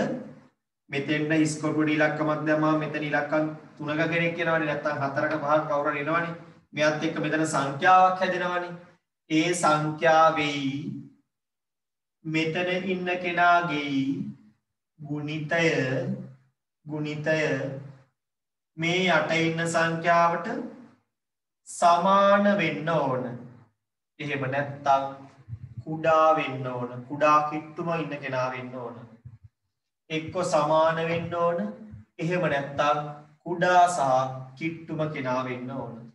මෙතෙන්ද ඉස්කොටුවට ඉලක්කමක් දැම්මම මෙතන ඉලක්කම් 3ක කෙනෙක් එනවනේ නැත්නම් 4ක 5ක කවුරු හරි එනවනේ මෙයත් එක්ක මෙතන සංඛ්‍යාවක් හැදෙනවනේ ඒ සංඛ්‍යාවෙයි මෙතන ඉන්න කෙනාගේ ගුණිතය මේ යට ඉන්න සංඛ්‍යාවට සමාන වෙන්න ඕන. එහෙම නැත්නම් කුඩා වෙන්න ඕන. කුඩා කිට්ටුම ඉන්න කෙනා වෙන්න ඕන. එක්ක සමාන වෙන්න ඕන. එහෙම නැත්නම් කුඩා සහ කිට්ටුම කෙනා වෙන්න ඕන.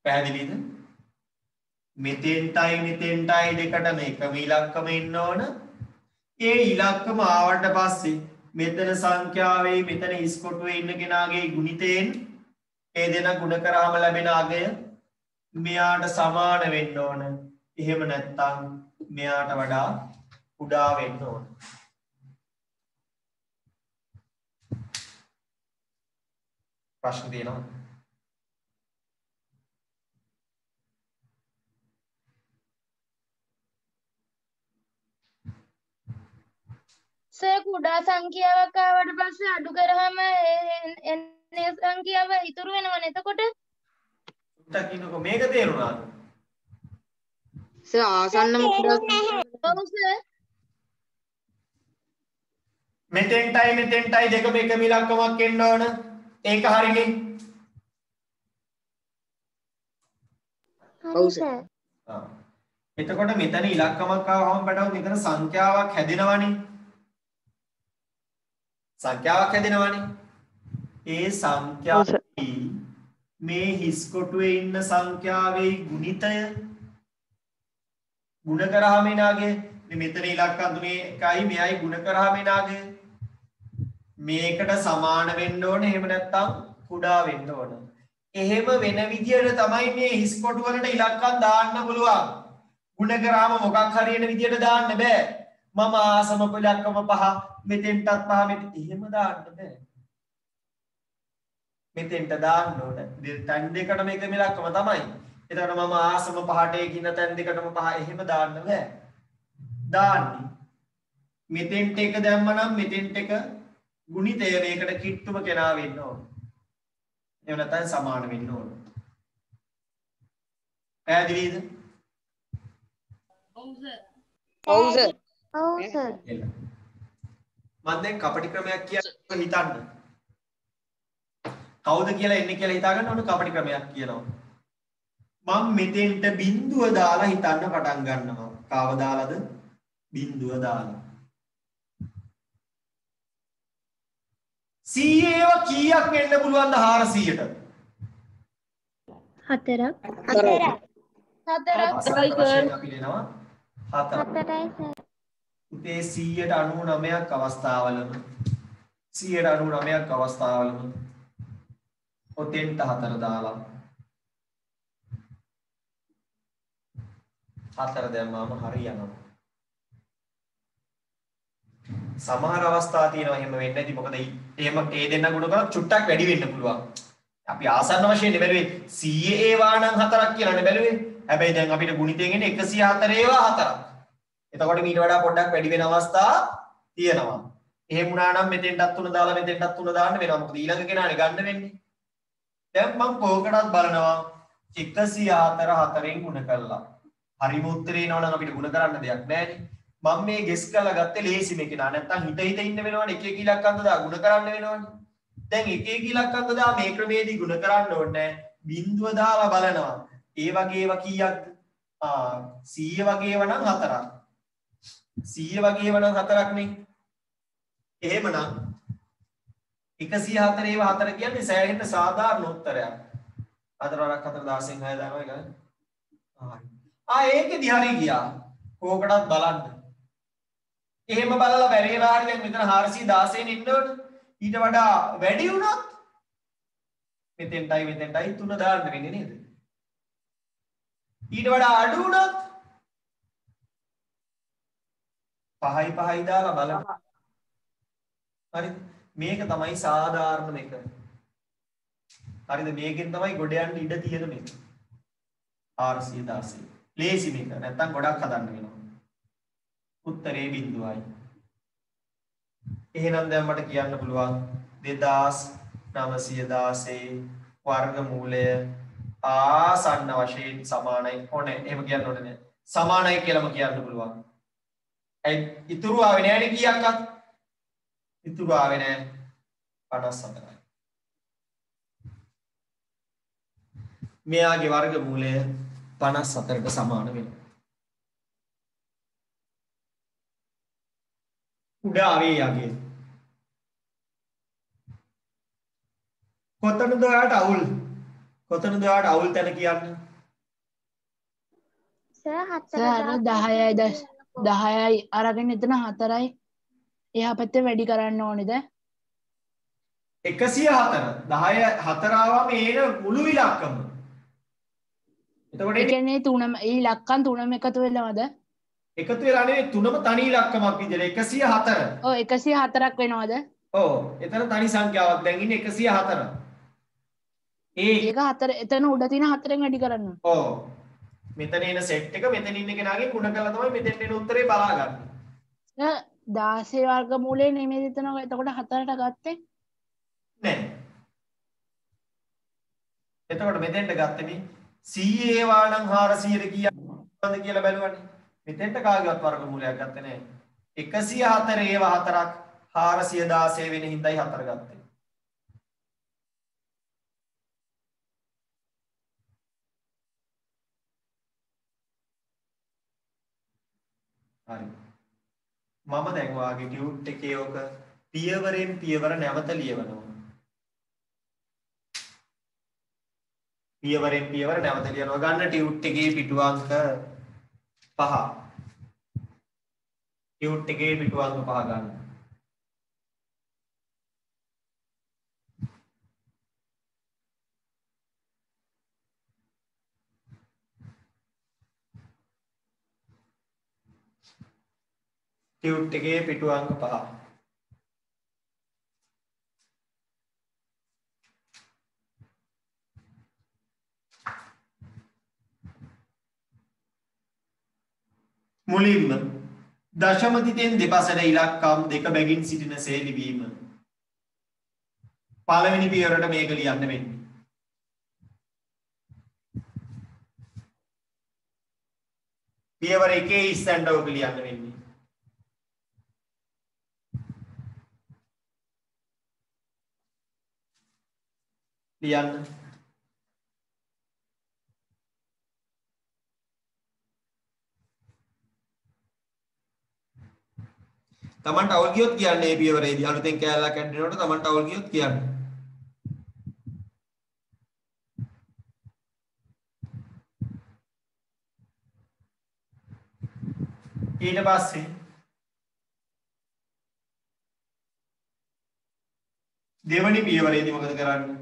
පැහැදිලිද? මෙතෙන්ටයි දෙකටම එකම ඉලක්කම ඉන්න ඕන. ඒ ඉලක්කම ආවට පස්සේ මෙතන සංඛ්‍යාවේ මෙතන ඉස්කොටුවේ ඉන්න කෙනාගේ ගුණිතයෙන් ඒ දෙන ගුණ කරාම ලැබෙන අගය මෙයාට සමාන වෙන්න ඕන. එහෙම නැත්නම් මෙයාට වඩා කුඩා වෙන්න ඕන. ප්‍රශ්න තියෙනවා? සර් කුඩා සංඛ්‍යාවක් ආවට පස්සේ අඩු කරාම එන්නේ සංඛ්‍යාව ඉතුරු වෙනවනේ. එතකොට උට්ටක් ඉන්නකො මේක තේරුණාද? සර් ආසන්නම කුඩා ඔව් සර්. මෙතෙන්ටයි දෙකම එකම ඉලක්කමක් එන්න ඕන. ඒක හරිනේ. ඔව් සර්. එතකොට මෙතන ඉලක්කමක් ආවම බඩව මෙතන සංඛ්‍යාවක් හැදෙනවනේ. ඒ සංඛ්‍යාවයි මේ හිස් කොටුවේ ඉන්න සංඛ්‍යාවේ ගුණිතය ගුණ කරාම එනාගේ මෙතන ඉලක්කම් තුනේ එකයි මෙයයි ගුණ කරාම එනාගේ මේකට සමාන වෙන්න ඕන. එහෙම නැත්නම් කුඩා වෙන්න ඕන. එහෙම වෙන විදියට තමයි මේ හිස් කොටු වලට ඉලක්කම් දාන්න පුළුවන්. ගුණ කරාම මොකක් හරි වෙන විදියට දාන්න බෑ. මම ආසම ඉලක්කම 5 මෙතෙන්ටත් 5 එහෙම දාන්න බෑ. මෙතෙන්ට දාන්න ඕන. තැන් දෙකටම එකම ඉලක්කම තමයි. එතකොට මම ආසම 5ට කියන තැන් දෙකටම 5 එහෙම දාන්න බෑ. දාන්නේ මෙතෙන්ට එක දැම්මනම් මෙතෙන්ට එක ගුණිතය මේකට කිට්ටුම කෙනා වෙන්න ඕන. එහෙම නැත්නම් සමාන වෙන්න ඕන. පැහැදිලිද? ඔව් සර්. ඔව් සර්. ඔව් සර්. මම දැන් කපටි ක්‍රමයක් කියලා හිතන්න. කවුද කියලා එන්නේ කියලා හිතාගන්න ඕන කපටි ක්‍රමයක් කියනවා. මම මෙතෙන්ට බිඳුව දාලා හිතන්න පටන් ගන්නවා. කාව දාලාද? බිඳුව දාලා. 100ව කීයක් වෙන්න පුළුවන්ද 400ට? 4ක්. 4ක්. අපි දෙනවා 4ක්. 4යි සර්. උතේ 199ක් අවස්ථාවලම ඔතෙන්ට 4 දාලා 4 දැම්මම හරියනවා. සමහර අවස්ථා තියෙනවා එහෙම වෙන්නේ නැති. මොකද එහෙම ඒ දෙන්න ගුණ කරලා චුට්ටක් වැඩි වෙන්න පුළුවන්. අපි ආසන්න වශයෙන් බැලුවේ 100 ඒවා නම් 4ක් කියලානේ බැලුවේ. හැබැයි දැන් අපිට ගුණිතයෙන් එන්නේ 104 ඒවා 4ක්. එතකොට මීට වඩා පොඩ්ඩක් වැඩි වෙන අවස්ථා තියෙනවා. එහෙම වුණා නම් මෙතෙන්ටත් 3 දාලා මෙතෙන්ටත් 3 දාන්න වෙනවා. මොකද ඊළඟ කෙනානේ ගන්න වෙන්නේ. දැන් මම කෝකටත් බලනවා 104 4ෙන් ගුණ කළා. හරිම උත්තරේ එනවනම් අපිට ගුණ කරන්න දෙයක් නැහැ. මම මේ ගෙස් කරලා ගත්තේ ලේසි මේක නා. නැත්තම් හිත ඉන්න වෙනවනේ. එක එක ඉලක්කම් දා ගුණ කරන්න වෙනවනේ. දැන් එක එක ඉලක්කම් දා මේ ක්‍රමයේදී ගුණ කරන්න ඕනේ. බිඳුව දාලා බලනවා. ඒ වගේ ඒවා කීයක්ද? 100 වගේ ඒවා නම් 4ක්. 100 වගේ ඒවා නම් 4ක් නේ. එහෙමනම් 104 ඒවා 4 කියන්නේ සෑහෙන සාධාරණ උත්තරයක්. 4 වරක් 4 16න් 6 දානවා ඒක. ඒකෙදි හරි ගියා. කෝකටත් බලන්න. එහෙම බලලා බැරි වෙලා හරි දැන් මෙතන 416 ඉන්න ඕන. ඊට වඩා වැඩි වුණොත් මෙතෙන්ටයි 3 දාන්න වෙන්නේ නේද? ඊට වඩා අඩු වුණොත් 5යි 5යි දාලා බලන්න. හරිද? මේක තමයි සාධාරණ එක. හරිද? මේකෙන් තමයි ගොඩ යන්න ඉඩ තියෙන මේක. 416. ලේසි මේක. නැත්තම් ගොඩක් හදන්න වෙනවා. උත්තරේ බිඳුවයි. එහෙනම් දැන් මට කියන්න පුළුවන් 2916 වර්ගමූලය ආසන්න වශයෙන් සමානයි. ඕනේ එහෙම කියන්න ඕනේ නෑ. සමානයි කියලාම කියන්න පුළුවන්. ඒ ඉතුරු ආවේ නෑනේ කීයක්වත්. ඉතුරු ආවේ නෑ 54යි. මෙයාගේ වර්ගමූලය 54ට සමාන වෙනවා. උඩ ආවේ යගේ. කොතනද ඔයාට අවුල්? කොතනද ඔයාට අවුල් තැන කියන්න? සර් සර් 10යි අරගෙන එතන 4යි එහා පැත්තේ වැඩි කරන්න ඕනේද? 104 10 4 ආවම ඒන මුළු ඉලක්කම. එතකොට ඒ කියන්නේ තුනම ඒ ඉලක්කම් තුනම එකතු වෙනවද? එකතු වෙලා නෙවෙයි තුනම තනි ඉලක්කමක් විදිහට 104. ඔව් 104ක් වෙනවද? ඔව් එතන තනි සංඛ්‍යාවක් දැන් ඉන්නේ 104. ඒක 4 එතන උඩ තියෙන 4ෙන් වැඩි කරන්න. ඔව් මෙතන එන සෙට් එක මෙතන ඉන්න කෙනාගේ ගුණ කරලා තමයි මෙතෙන්ට එන උත්තරේ බලාගන්නේ. 16 වර්ගමූලයේ නෙමෙයි එතන එතකොට 4ට ගත්තේ නෑ. එතකොට මෙතෙන්ට ගත්තේ මේ 100 ඒවා නම් 400ට කීයක්ද කියලා බැලුවානේ. මෙතෙන්ට කාගේවත් වර්ගමූලයක් ගත්තේ නෑ. 104 ඒවා 4ක් 416 වෙන හින්දායි 4 ගත්තේ. හරි. මම දැන් වාගේ ටියුට් එකේ ඔක පියවරෙන් පියවර නැවත ලියවනවා. පියවරෙන් පියවර නැවත ලියනවා. ගන්න ටියුට් එකේ පිටු අංක 5. ටියුට් එකේ පිටු අංක 5 ගන්න. ටියුට් එකේ පිටු අංක 5. මුලින්ම දශම තිතෙන් දෙපසට ඉලක්කම් දෙක බැගින් සිටින සේ ලිවීම. පළවෙනි පියවරට මේක ලියන්න වෙන්නේ. පියවර 1 ඉස්සෙන්ට ඔක ලියන්න වෙන්නේ. ලියන්න. තමන්ට අවුල් ගියොත් කියන්න මේ පියවරේදී අලුතෙන් කෑල්ලක් ඇඩ්ඩනකොට තමන්ට අවුල් ගියොත් කියන්න. ඊට පස්සේ දෙවනි පියවරේදී මොකද කරන්නේ?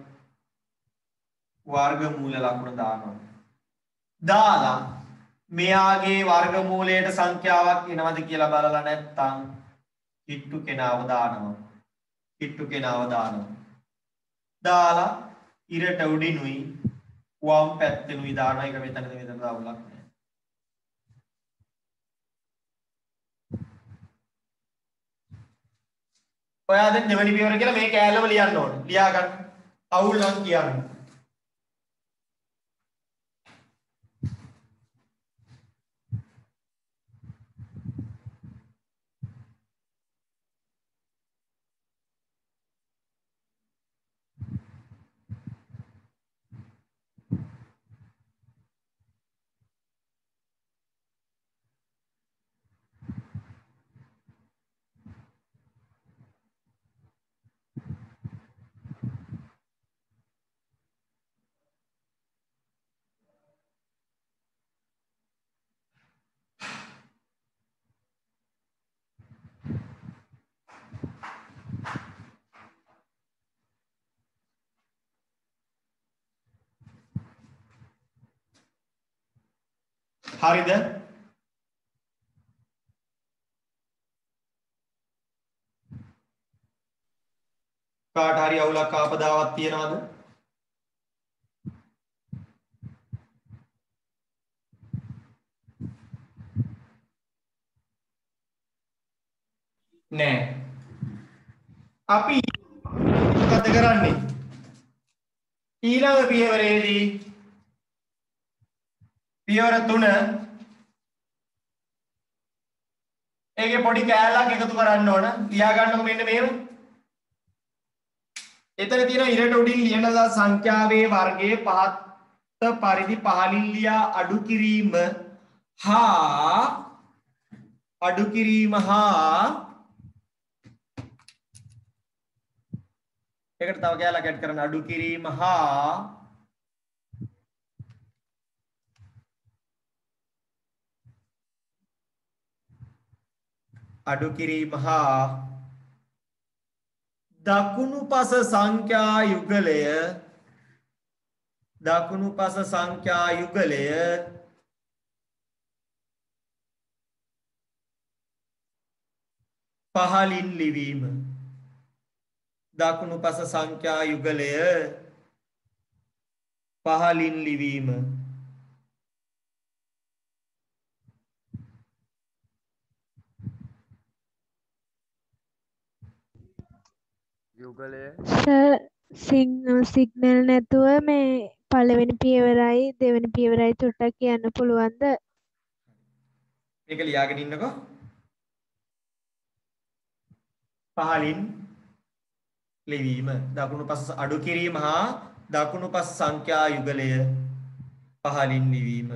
වර්ගමූල ලකුණ දානවා. දාලා මෙයාගේ වර්ගමූලයට සංඛ්‍යාවක් එනවද කියලා බලලා නැත්නම් කිට්ටු කෙනාව දානවා. කිට්ටු කෙනාව දානවා. දාලා ඉරට උඩිනුයි වම් පැත්තෙනුයි දානවා. ඒක මෙතනද මෙතන දාවුලක් නෑ. ඔයා දැන් දෙවෙනි පියවර කියලා මේ කෑල්ලම ලියන්න ඕනේ. ලියා ගන්න. අවුල් නම් කියන්න. හරිද? කාට හරි අවුලක් ආපදාවක් තියනවද? නෑ. අපි මොකද කරන්නේ? ඊළඟ පියවරේදී පියවර 3 ඒකේ පොඩි කෑල්ලක් එකතු කරන්න ඕන. ලියා ගන්නකො මෙන්න මෙහෙම. එතන තියෙන ඉරට උඩින් ලියන සංඛ්‍යාවේ වර්ගයේ පහත් පරිදි පහලින් ලියා අඩු කිරීම හා ඒකට තව කෑල්ලක් ඇඩ් කරන්න. අඩු කිරීම හා දකුණු පස සංඛ්‍යා යුගලය පහලින් ලිවීම. දකුණු පස සංඛ්‍යා යුගලය පහලින් ලිවීම. යුගලය සිග්නල් නැතුව මේ පළවෙනි පියවරයි දෙවෙනි පියවරයි චුට්ටක් කියන්න පුළුවන්ද? මේක ලියාගෙන ඉන්නකෝ. පහලින් ලිවීම. දකුණු පස අඩු කිරීම හා දකුණු පස සංඛ්‍යා යුගලය පහලින් ලිවීම.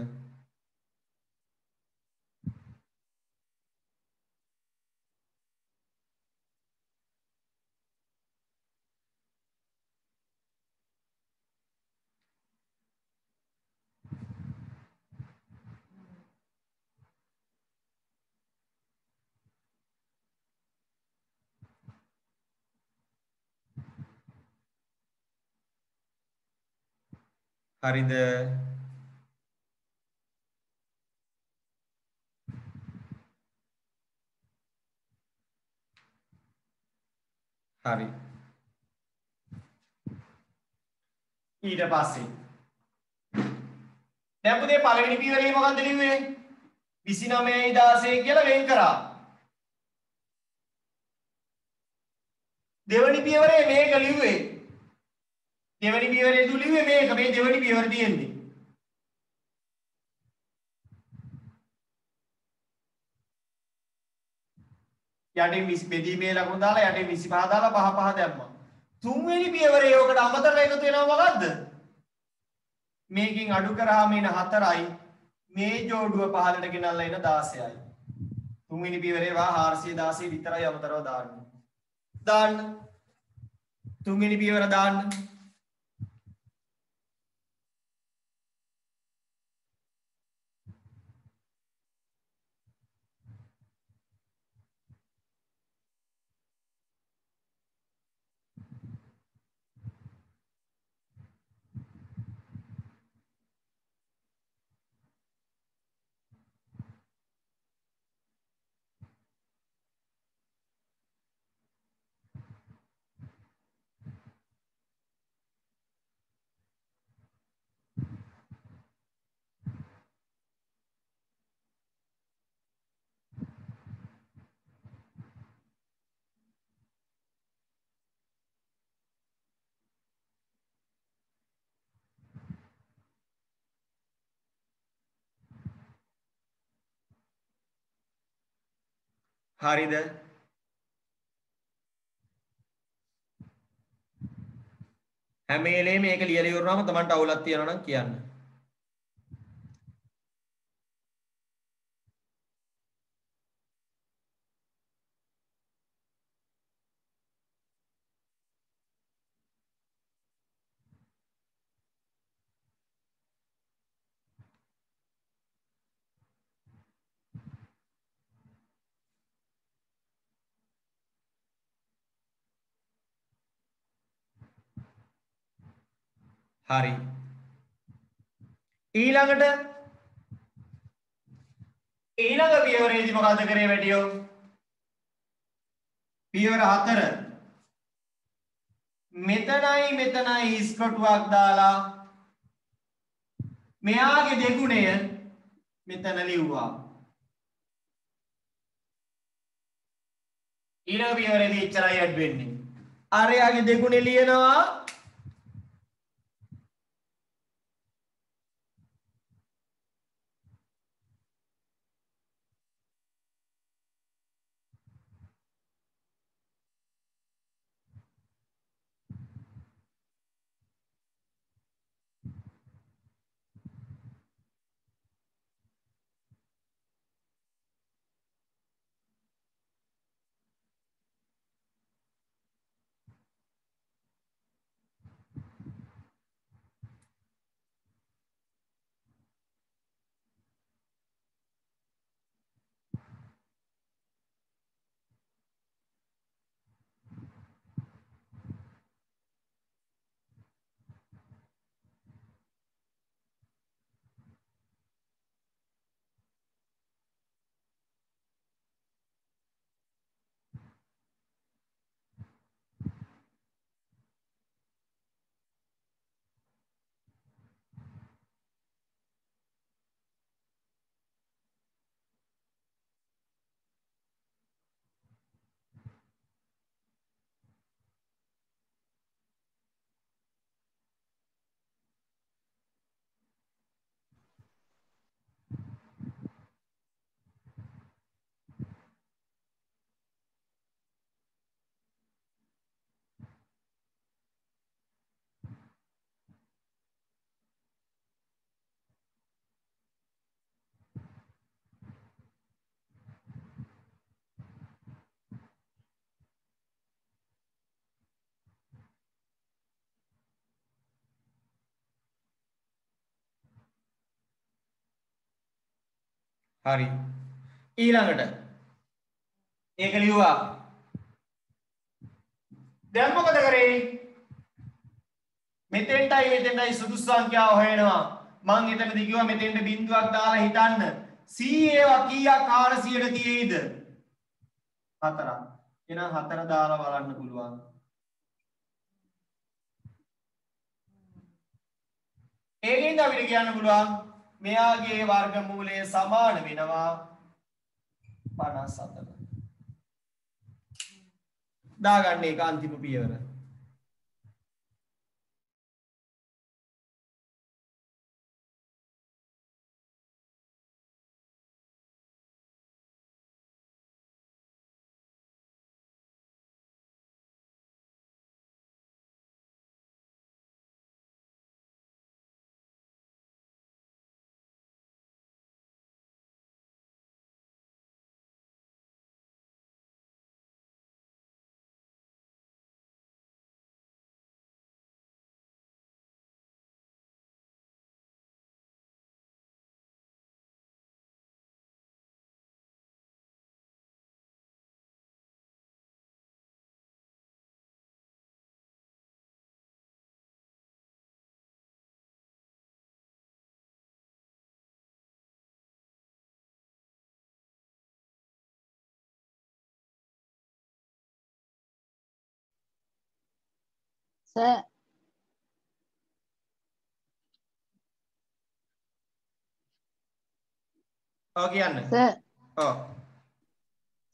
හරිද? හරි. ඊට පස්සේ දැන් පුතේ පළවෙනි පියවරේ මොකක්ද ලිව්වේ? 29යි 16 කියලා වෙන් කරා. දෙවෙනි පියවරේ මේක ලිව්වේ. දෙවෙනි පියවරේ ලිව්වේ මේක. මේ දෙවෙනි පියවර තියෙන්නේ. යටින් 20 බෙදීමේ ලකුණු දාලා යටින් 25 දාලා 5 5 දැම්මා. තුන්වෙනි පියවරේ ඔකට අමතර එකතු වෙනවා මොකද්ද? මේකෙන් අඩු කරාම එන 4යි මේ ජෝඩුව පහළට ගෙනල්ලා එන 16යි. තුන්වෙනි පියවරේ වා 416 විතරයි අමතරව දාන්න. තුන්වෙනි පියවර දාන්න. හරිද? හැම වෙලේම මේක ලියලා ඉවරනම තමන්ට අවුලක් තියෙනවා නම් කියන්න. හරි. ඊළඟ පියවරේදී මොකද කරේ වැඩියෝ? පියවර 4 මෙතනයි ඉස්කොටුවක් දාලා මෙයාගේ දෙගුණය මෙතන ලිව්වා. ඊළඟ පියවරේදී එච්චරයි ඇඩ් වෙන්නේ. අරයාගේ දෙගුණේ ලියනවා හරි. ඊළඟට ඒක ලිව්වා. දැන් මොකද කරේ? මෙතෙන්ටයි සුදුසු සංඛ්‍යාව හොයනවා. මං එතනදී කිව්වා මෙතෙන්ට බිංදුවක් දාලා හිතන්න. C ඒවා කීයක් 400ට තියෙයිද? 4ක්. එහෙනම් 4 දාලා බලන්න පුළුවන්. ඒකෙන් අපිට කියන්න පුළුවන් මෙයාගේ වර්ගමූලය සමාන වෙනවා 54. දාගන්න ඒක අන්තිම පියවර. සර් ඔව් කියන්න. සර් ඔව්.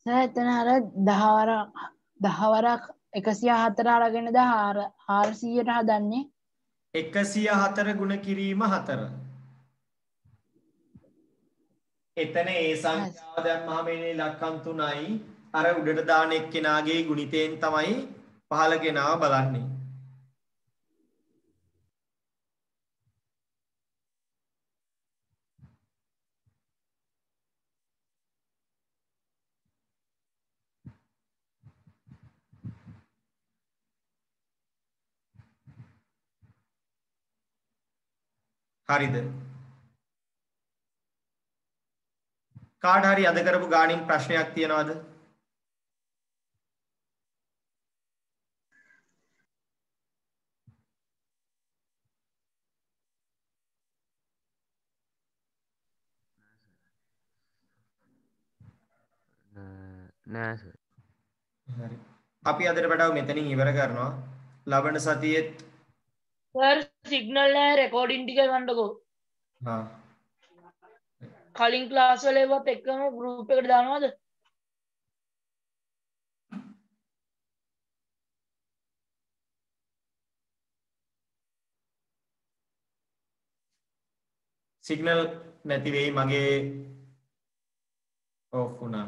සර් එතන අර 10 වරක් 104 අරගෙනද 400ට හදන්නේ 104 ගුණ කිරීම 4. එතන ඒ සංඛ්‍යාව දැම්මහම එන්නේ ඉලක්කම් 3යි. අර උඩට දාන එක්කෙනාගේ ගුණිතයෙන් තමයි පහළ කෙනාව බලන්නේ. හරිද? කාට හරි අද කරපු ගානින් ප්‍රශ්නයක් තියනවද? නෑ සර්. හරි. අපි අදට වැඩව මෙතනින් ඉවර කරනවා. ලබන සතියෙත් සර් සිග්නල් නෑ රෙකෝඩින් ටික ගන්නකෝ. හා කලින් ක්ලාස් වල ඒවත් එක්කම ගෲප් එකට දානවද? සිග්නල් නැති වෙයි මගේ ඕෆ් වුණා.